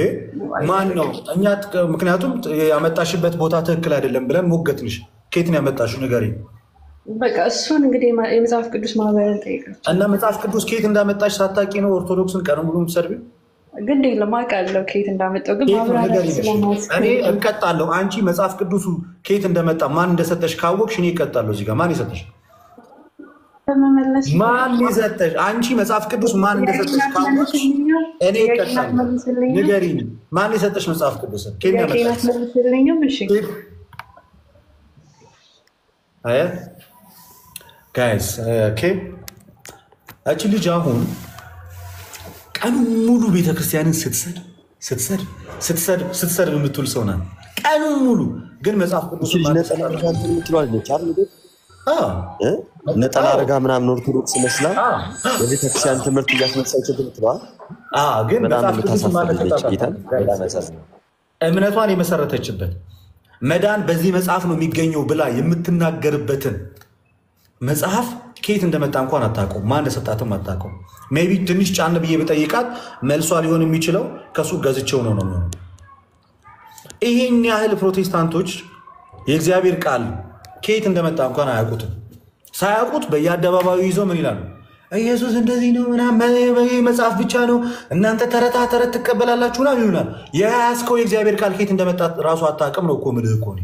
ማን ነው? እኛ ምክንያቱም ያመጣሽበት ቦታ ትክክል አይደለም ብለን ሞገትንሽ። ከየት ነው ያመጣሽው? ንገሪኝ። በቃ እሱን እንግዲህ የመጽሐፍ ቅዱስ ማህበርን ጠይቃቸው እና መጽሐፍ ቅዱስ ከየት እንዳመጣሽ ሳታውቂ ነው ኦርቶዶክስን ቀን ሙሉ የምትሰድቢው? ግን ለማውቃለሁ ከየት እንዳመጣው፣ ግን ማብራራት ስለማውቅ እኔ እቀጣለሁ። አንቺ መጽሐፍ ቅዱሱ ከየት እንደመጣ ማን እንደሰጠሽ ካወቅሽ እኔ እቀጣለሁ። እዚህ ጋር ማን የሰጠሽ? በመመለስ ማን የሰጠሽ? አንቺ መጽሐፍ ቅዱስ ማን እንደሰጠሽ ካወቅሽ እኔ እቀጣለሁ። ንገሪኝ፣ ማን የሰጠሽ መጽሐፍ ቅዱስ? ኬንያ መጣሽ? አይ ጋይስ ኦኬ። እቺ ልጅ አሁን ቀኑ ሙሉ ቤተክርስቲያንን ስትሰድብ የምትውል ሰው ናት። ቀኑ ሙሉ ግን መጽሐፍ ቅዱስ ነጠላ አድርጋ ምናምን ኦርቶዶክስ መስላ የቤተክርስቲያን ትምህርት እያስመሰለች ትለዋል። ግን እምነቷን የመሰረተችበት መዳን በዚህ መጽሐፍ ነው የሚገኘው ብላ የምትናገርበትን መጽሐፍ ከየት እንደመጣ እንኳን አታውቀው። ማን እንደሰጣትም አታውቀው። ሜይ ቢ ትንሽ ጫን ብዬ ብጠይቃት መልሷ ሊሆን የሚችለው ከሱ ገዝቼው ነው ነው። ይሄን ያህል ፕሮቴስታንቶች የእግዚአብሔር ቃል ከየት እንደመጣ እንኳን አያውቁትም። ሳያውቁት በየአደባባዩ ይዘው ምን ይላሉ? ኢየሱስ እንደዚህ ነው ምናምን መጽሐፍ ብቻ ነው እናንተ ተረት ትቀበላላችሁ ምናምን ይሉናል። የያዝከው የእግዚአብሔር ቃል ከየት እንደመጣ ራሱ አታውቅም ነው እኮ የምልህ እኮ እኔ።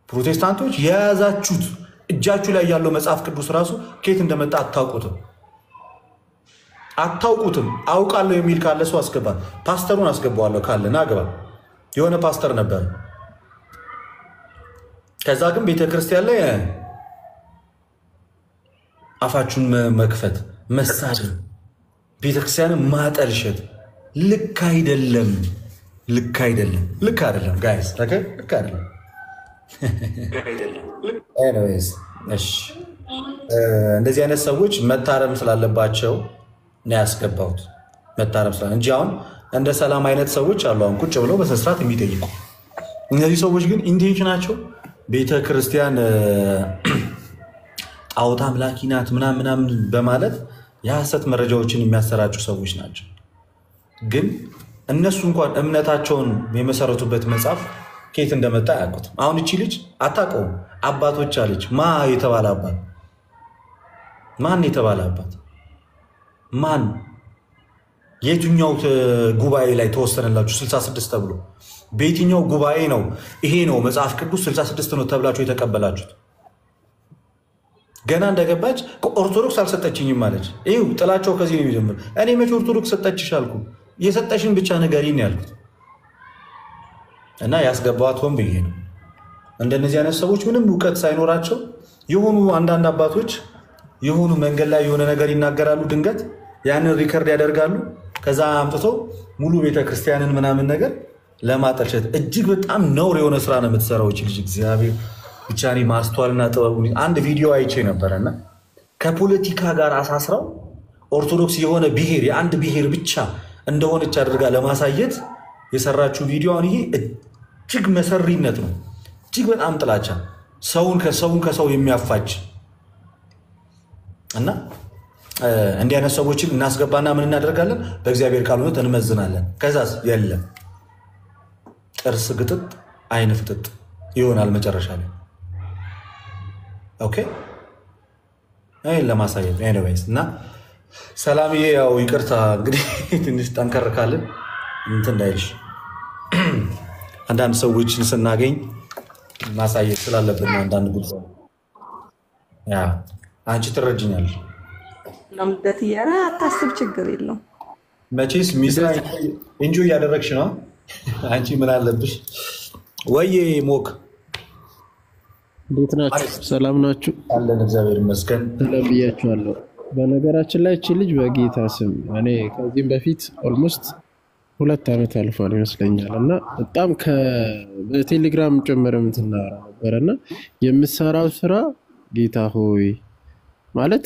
ፕሮቴስታንቶች የያዛችሁት እጃችሁ ላይ ያለው መጽሐፍ ቅዱስ ራሱ ከየት እንደመጣ አታውቁትም። አውቃለሁ የሚል ካለ ሰው አስገባ። ፓስተሩን አስገባዋለሁ ካለ ና ግባ። የሆነ ፓስተር ነበር። ከዛ ግን ቤተክርስቲያን ላይ አፋችሁን መክፈት፣ መሳደብ፣ ቤተክርስቲያንን ማጠልሸት ልክ አይደለም። ጋይስ ልክ አይደለም። ኤኒዌይስ እሺ፣ እንደዚህ አይነት ሰዎች መታረም ስላለባቸው ነው ያስገባሁት። መታረም ስላለ እንጂ አሁን እንደ ሰላም አይነት ሰዎች አሉ አሁን ቁጭ ብለው በስነስርዓት የሚጠይቁ። እነዚህ ሰዎች ግን ኢንቴንሽናቸው ቤተክርስቲያን ጣዖት አምላኪ ናት ምናምን በማለት የሐሰት መረጃዎችን የሚያሰራጩ ሰዎች ናቸው። ግን እነሱ እንኳን እምነታቸውን የመሰረቱበት መጽሐፍ ከየት እንደመጣ አያውቁትም። አሁን እቺ ልጅ አታውቀውም። አባቶች አለች። ማን የተባለ አባት? ማን የትኛው ጉባኤ ላይ ተወሰነላችሁ? 66 ተብሎ በየትኛው ጉባኤ ነው ይሄ ነው መጽሐፍ ቅዱስ 66 ነው ተብላችሁ የተቀበላችሁት? ገና እንደገባች ኦርቶዶክስ አልሰጠችኝም ማለች። ይኸው ጥላቸው ከዚህ ነው የሚጀምር። እኔ መቼ ኦርቶዶክስ ሰጠችሽ አልኩ? የሰጠሽን ብቻ ንገሪኝ ያልኩት እና ያስገባዋት ሆን ብዬ ነው። እንደነዚህ አይነት ሰዎች ምንም እውቀት ሳይኖራቸው የሆኑ አንዳንድ አባቶች የሆኑ መንገድ ላይ የሆነ ነገር ይናገራሉ። ድንገት ያንን ሪከርድ ያደርጋሉ። ከዛ አምጥተው ሙሉ ቤተክርስቲያንን ምናምን ነገር ለማጠልሸት እጅግ በጣም ነውር የሆነ ስራ ነው የምትሰራው ልጅ። እግዚአብሔር ብቻ እኔ ማስተዋልና ጥበቡ። አንድ ቪዲዮ አይቼ ነበረና ከፖለቲካ ጋር አሳስረው ኦርቶዶክስ የሆነ ብሔር የአንድ ብሔር ብቻ እንደሆነች አድርጋ ለማሳየት የሰራችው ቪዲዮ አሁን ይሄ እጅግ መሰሪነት ነው። እጅግ በጣም ጥላቻ፣ ሰውን ከሰው የሚያፋጅ እና እንዲህ አይነት ሰዎችን እናስገባና ምን እናደርጋለን? በእግዚአብሔር ቃል እውነት እንመዝናለን። ከዛስ የለም ጥርስ ግጥጥ አይን ፍጥጥ ይሆናል መጨረሻ ላይ። ኦኬ ይህን ለማሳየት ኤኒዌይስ። እና ሰላምዬ ያው ይቅርታ እንግዲህ ትንሽ ጠንከር ካልን እንትን እንዳይልሽ አንዳንድ ሰዎችን ስናገኝ ማሳየት ስላለብን አንዳንድ ጉዳይ አንቺ ትረጅኛለሽ። ለምደት እያረ አታስብ፣ ችግር የለው። መቼስ ሚስራ እንጆ እያደረግሽ ነው። አንቺ ምን አለብሽ? ወይዬ ሞክ እንዴት ናችሁ? ሰላም ናችሁ? አለን እግዚአብሔር ይመስገን። ሰላም ብያችኋለሁ። በነገራችን ላይ እቺ ልጅ በጌታ ስም እኔ ከዚህም በፊት ኦልሞስት 2 ዓመት አልፏል ይመስለኛል እና በጣም በቴሌግራም ጭምር የምትናወራ ነበር እና የምትሰራው ስራ ጌታ ሆይ ማለት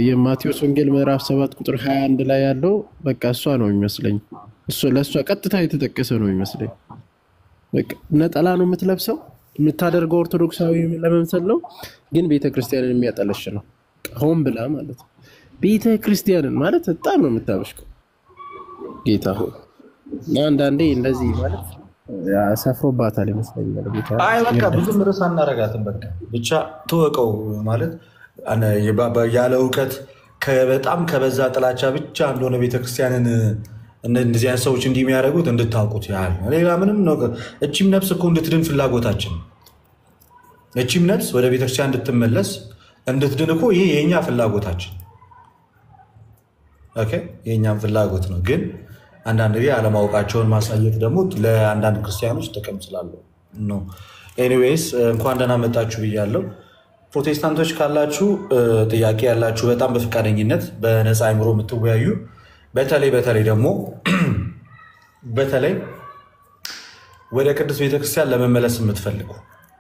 የማቴዎስ ወንጌል ምዕራፍ 7 ቁጥር 21 ላይ ያለው በቃ እሷ ነው የሚመስለኝ። ለእሷ ቀጥታ የተጠቀሰ ነው የሚመስለኝ። በቃ ነጠላ ነው የምትለብሰው፣ የምታደርገው ኦርቶዶክሳዊ ለመምሰል ነው፣ ግን ቤተክርስቲያንን የሚያጠለሽ ነው ሆን ብላ ማለት ነው። ቤተክርስቲያንን ማለት በጣም ነው የምታበሽቀው። ጌታ ሆይ አንዳንዴ እንደዚህ ማለት ሰፍሮባታል ይመስለኛል። አይ በቃ ብዙም ርዕስ አናረጋትም። በቃ ብቻ ተወቀው ማለት ያለ እውቀት በጣም ከበዛ ጥላቻ ብቻ እንደሆነ ቤተክርስቲያንን እንደዚህ አይነት ሰዎች እንዲህ የሚያደርጉት እንድታውቁት ያህል ነው። ሌላ ምንም ነው። እቺም ነፍስ እኮ እንድትድን ፍላጎታችን፣ እቺም ነፍስ ወደ ቤተክርስቲያን እንድትመለስ እንድትድን እኮ ይሄ የኛ ፍላጎታችን ኦኬ የኛም ፍላጎት ነው። ግን አንዳንድ ጊዜ አለማወቃቸውን ማሳየት ደግሞ ለአንዳንድ ክርስቲያኖች ጥቅም ስላለው ነው። ኤኒዌይስ እንኳን ደህና መጣችሁ ብያለሁ። ፕሮቴስታንቶች ካላችሁ ጥያቄ ያላችሁ በጣም በፈቃደኝነት በነፃ አእምሮ የምትወያዩ በተለይ ደግሞ በተለይ ወደ ቅዱስ ቤተክርስቲያን ለመመለስ የምትፈልጉ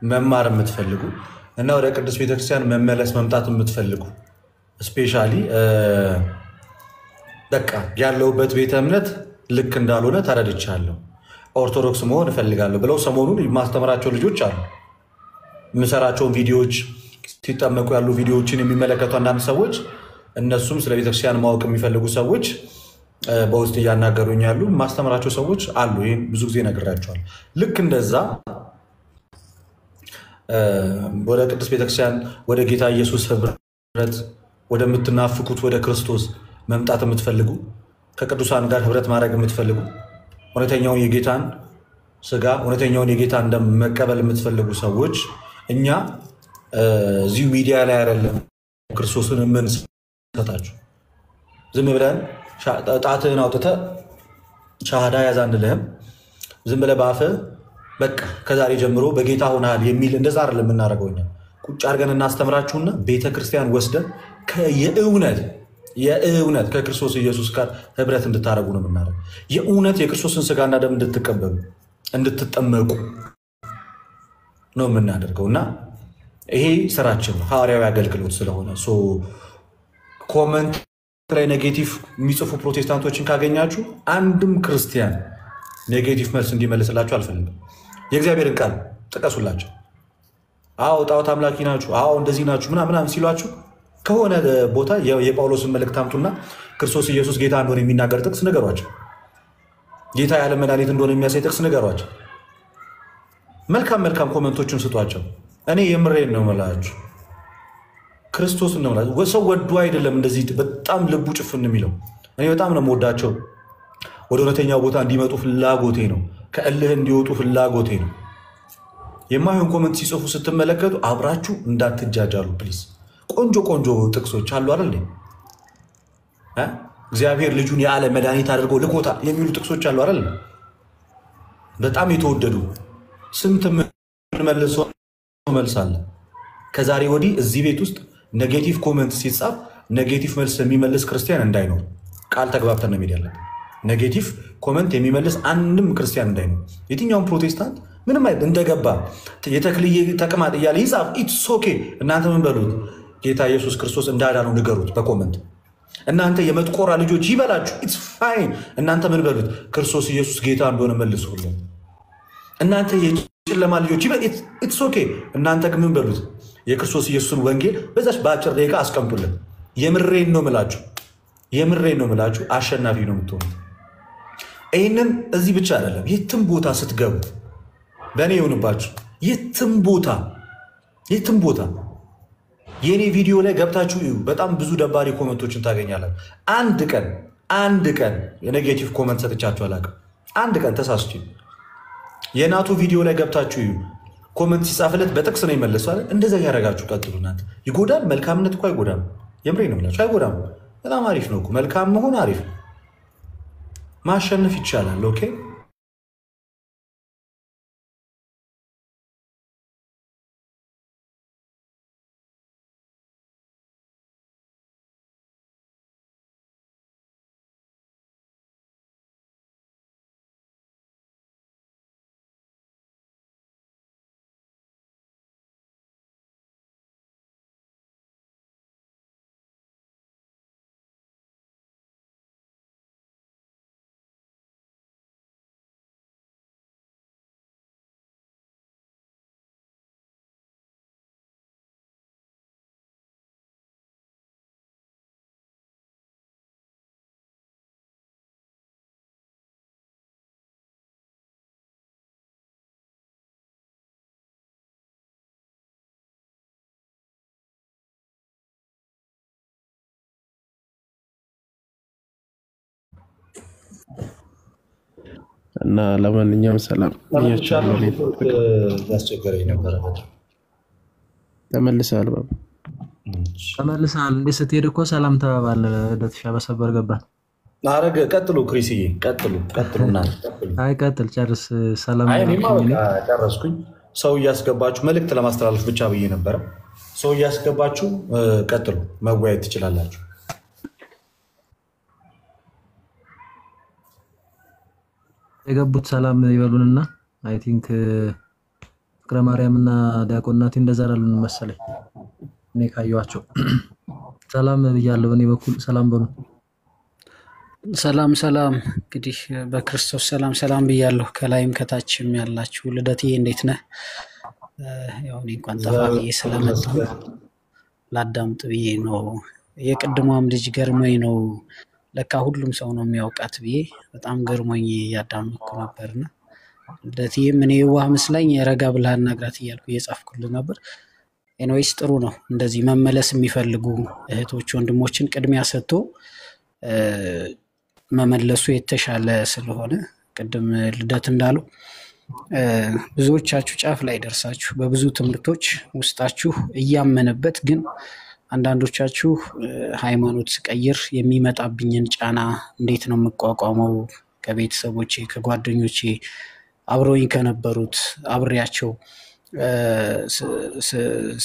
መማር የምትፈልጉ እና ወደ ቅዱስ ቤተክርስቲያን መመለስ መምጣት የምትፈልጉ ስፔሻሊ በቃ ያለውበት ቤተ እምነት ልክ እንዳልሆነ ተረድቻለሁ፣ ኦርቶዶክስ መሆን እፈልጋለሁ ብለው ሰሞኑን የማስተምራቸው ልጆች አሉ። የምሰራቸውን ቪዲዮዎች ሲጠመቁ ያሉ ቪዲዮዎችን የሚመለከቱ አንዳንድ ሰዎች እነሱም ስለ ቤተክርስቲያን ማወቅ የሚፈልጉ ሰዎች በውስጥ እያናገሩኝ ያሉ ማስተምራቸው ሰዎች አሉ። ይህን ብዙ ጊዜ ነግራቸዋል። ልክ እንደዛ ወደ ቅዱስ ቤተክርስቲያን ወደ ጌታ ኢየሱስ ህብረት ወደምትናፍቁት ወደ ክርስቶስ መምጣት የምትፈልጉ ከቅዱሳን ጋር ህብረት ማድረግ የምትፈልጉ እውነተኛውን የጌታን ስጋ እውነተኛውን የጌታን ደም መቀበል የምትፈልጉ ሰዎች እኛ እዚሁ ሚዲያ ላይ አይደለም ክርስቶስን የምንሰጣችሁ። ዝም ብለን ጣትህን አውጥተህ ሻሃዳ ያዝ አንልህም። ዝም ብለህ በአፍህ በቃ ከዛሬ ጀምሮ በጌታ ሆነሃል የሚል እንደዛ አይደለም የምናደርገው። እኛ ቁጭ አድርገን እናስተምራችሁና ቤተክርስቲያን ወስደን የእውነት ከክርስቶስ ኢየሱስ ጋር ህብረት እንድታደርጉ ነው የምናደርገው። የእውነት የክርስቶስን ስጋና ደም እንድትቀበሉ እንድትጠመቁ ነው የምናደርገው እና ይሄ ስራችን ነው፣ ሐዋርያዊ አገልግሎት ስለሆነ። ኮመንት ላይ ኔጌቲቭ የሚጽፉ ፕሮቴስታንቶችን ካገኛችሁ አንድም ክርስቲያን ኔጌቲቭ መልስ እንዲመልስላችሁ አልፈልግም። የእግዚአብሔርን ቃል ጥቀሱላቸው። አዎ ጣዖት አምላኪ ናችሁ፣ አዎ እንደዚህ ናችሁ ምናምን ሲሏችሁ ከሆነ ቦታ የጳውሎስን መልእክት አምጡና ክርስቶስ ኢየሱስ ጌታ እንደሆነ የሚናገር ጥቅስ ንገሯቸው። ጌታ ያለ መድኃኒት እንደሆነ የሚያሳይ ጥቅስ ንገሯቸው። መልካም ኮመንቶችን ስጧቸው። እኔ የምሬን ነው የምላችሁ፣ ክርስቶስ ነው የምላችሁ። ሰው ወዶ አይደለም እንደዚህ በጣም ልቡ ጭፍን የሚለው። እኔ በጣም ነው የምወዳቸው። ወደ እውነተኛው ቦታ እንዲመጡ ፍላጎቴ ነው። ከእልህ እንዲወጡ ፍላጎቴ ነው። የማይሆን ኮመንት ሲጽፉ ስትመለከቱ አብራችሁ እንዳትጃጃሉ ፕሊዝ። ቆንጆ ጥቅሶች አሉ አይደል? እግዚአብሔር ልጁን ያለ መድኃኒት አድርጎ ልኮታል የሚሉ ጥቅሶች አሉ አይደል? በጣም የተወደዱ ስንት መልሶ መልሳለ። ከዛሬ ወዲህ እዚህ ቤት ውስጥ ኔጌቲቭ ኮመንት ሲጻፍ ኔጌቲቭ መልስ የሚመልስ ክርስቲያን እንዳይኖር ቃል ተግባብተን ነው የሚል ያለን። ኔጌቲቭ ኮመንት የሚመልስ አንድም ክርስቲያን እንዳይኖር። የትኛውም ፕሮቴስታንት ምንም አይደል እንደገባ የተክልዬ ተቅማጥ እያለ ይጻፍ፣ ኢትስ ኦኬ። እናንተ ምን በሉት? ጌታ ኢየሱስ ክርስቶስ እንዳዳነው ንገሩት በኮመንት። እናንተ የመጥቆራ ልጆች ይበላችሁ፣ ኢትስ ፋይን። እናንተ ምን በሉት? ክርስቶስ ኢየሱስ ጌታ እንደሆነ መልሱልን። እናንተ የጨለማ ልጆች ይበል፣ ኢትስ ኦኬ። እናንተ ግን ምን በሉት? የክርስቶስ ኢየሱስን ወንጌል በዛች በአጭር ደቂቃ አስቀምጡልን። የምሬን ነው ምላችሁ፣ አሸናፊ ነው የምትሆኑት። ይህንን እዚህ ብቻ አይደለም፣ የትም ቦታ ስትገቡ በእኔ የሆንባችሁ፣ የትም ቦታ የእኔ ቪዲዮ ላይ ገብታችሁ እዩ። በጣም ብዙ ደባሪ ኮመንቶችን ታገኛለን። አንድ ቀን የኔጌቲቭ ኮመንት ሰጥቻችሁ አላውቅም። አንድ ቀን ተሳስቼ የናቱ ቪዲዮ ላይ ገብታችሁ እዩ። ኮመንት ሲጻፍለት በጥቅስ ነው ይመለሳል። እንደዛ ያደረጋችሁ ቀጥሉ። እናንተ ይጎዳል። መልካምነት እኮ አይጎዳም። የምሬ ነው የምላችሁ፣ አይጎዳም። በጣም አሪፍ ነው እኮ መልካም መሆን አሪፍ ነው። ማሸነፍ ይቻላል። ኦኬ እና ለማንኛውም ሰላም ያስቸገረኝ ነበረ። ተመልሰሃል ባባ። ተመልሰሃል እንዴ? ስትሄድ እኮ ሰላም ተባባል። ለተሻ በሰበር ገባ። አረገ ቀጥሉ፣ ክሪስዬ ቀጥሉ እናንተ ቀጥሉ። አይ ቀጥል፣ ጨርስ። ሰላም አይ እኔማ ያልኩኝ እኔ። በቃ ጨረስኩኝ። ሰው እያስገባችሁ መልእክት ለማስተላለፍ ብቻ ብዬ ነበረ። ሰው እያስገባችሁ ቀጥሉ፣ መወያየት ትችላላችሁ። የገቡት ሰላም ይበሉንና አይ ቲንክ ፍቅረ ማርያም እና ዲያቆን ናቲ እንደዛ አላሉን መሰለኝ እኔ ካየኋቸው። ሰላም ብያለሁ በእኔ በኩል ሰላም በሉ። ሰላም ሰላም። እንግዲህ በክርስቶስ ሰላም ሰላም ብያለሁ። ከላይም ከታችም ያላችሁ ልደቴ እንዴት ነህ? ያው እኔ እንኳን ጠፋ ብዬ ስለመጣሁ ላዳምጥ ብዬ ነው። የቅድሟም ልጅ ገርሞኝ ነው ለካ ሁሉም ሰው ነው የሚያውቃት ብዬ በጣም ገርሞኝ እያዳመጥኩ ነበርና ልደቴም እኔ የዋህ መስላኝ ረጋ ብለህ አናግራት እያልኩ እየጻፍኩልህ ነበር። ኤንዌይስ ጥሩ ነው እንደዚህ መመለስ የሚፈልጉ እህቶች ወንድሞችን ቅድሚያ ሰጥቶ መመለሱ የተሻለ ስለሆነ ቅድም ልደት እንዳለው ብዙዎቻችሁ ጫፍ ላይ ደርሳችሁ በብዙ ትምህርቶች ውስጣችሁ እያመነበት ግን አንዳንዶቻችሁ ሃይማኖት ስቀይር የሚመጣብኝን ጫና እንዴት ነው የምቋቋመው ከቤተሰቦቼ ከጓደኞቼ አብረውኝ ከነበሩት አብሬያቸው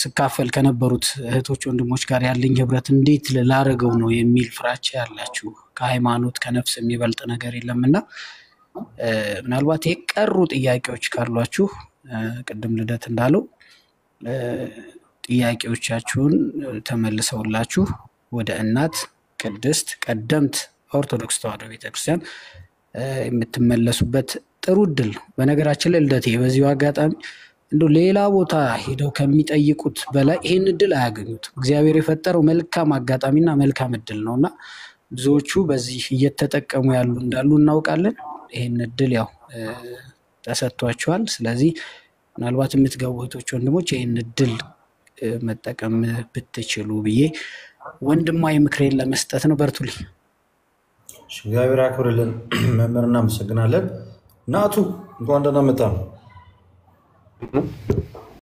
ስካፈል ከነበሩት እህቶች ወንድሞች ጋር ያለኝ ህብረት እንዴት ላረገው ነው የሚል ፍራቻ ያላችሁ ከሃይማኖት ከነፍስ የሚበልጥ ነገር የለምና ምናልባት የቀሩ ጥያቄዎች ካሏችሁ ቅድም ልደት እንዳለው ጥያቄዎቻችሁን ተመልሰውላችሁ ወደ እናት ቅድስት ቀደምት ኦርቶዶክስ ተዋሕዶ ቤተክርስቲያን የምትመለሱበት ጥሩ እድል ነው። በነገራችን ላይ ልደቴ በዚሁ አጋጣሚ እንደው ሌላ ቦታ ሄደው ከሚጠይቁት በላይ ይህን እድል አያገኙትም። እግዚአብሔር የፈጠረው መልካም አጋጣሚና መልካም እድል ነውና ብዙዎቹ በዚህ እየተጠቀሙ ያሉ እንዳሉ እናውቃለን። ይህን እድል ያው ተሰጥቷቸዋል። ስለዚህ ምናልባት የምትገቡ እህቶች ወንድሞች ይህን እድል መጠቀም ብትችሉ ብዬ ወንድማዊ ምክሬን ለመስጠት ነው። በርቱልኝ። እግዚአብሔር ያክብርልን መምህር፣ እናመሰግናለን። ናቱ እንኳን ደህና መጣ።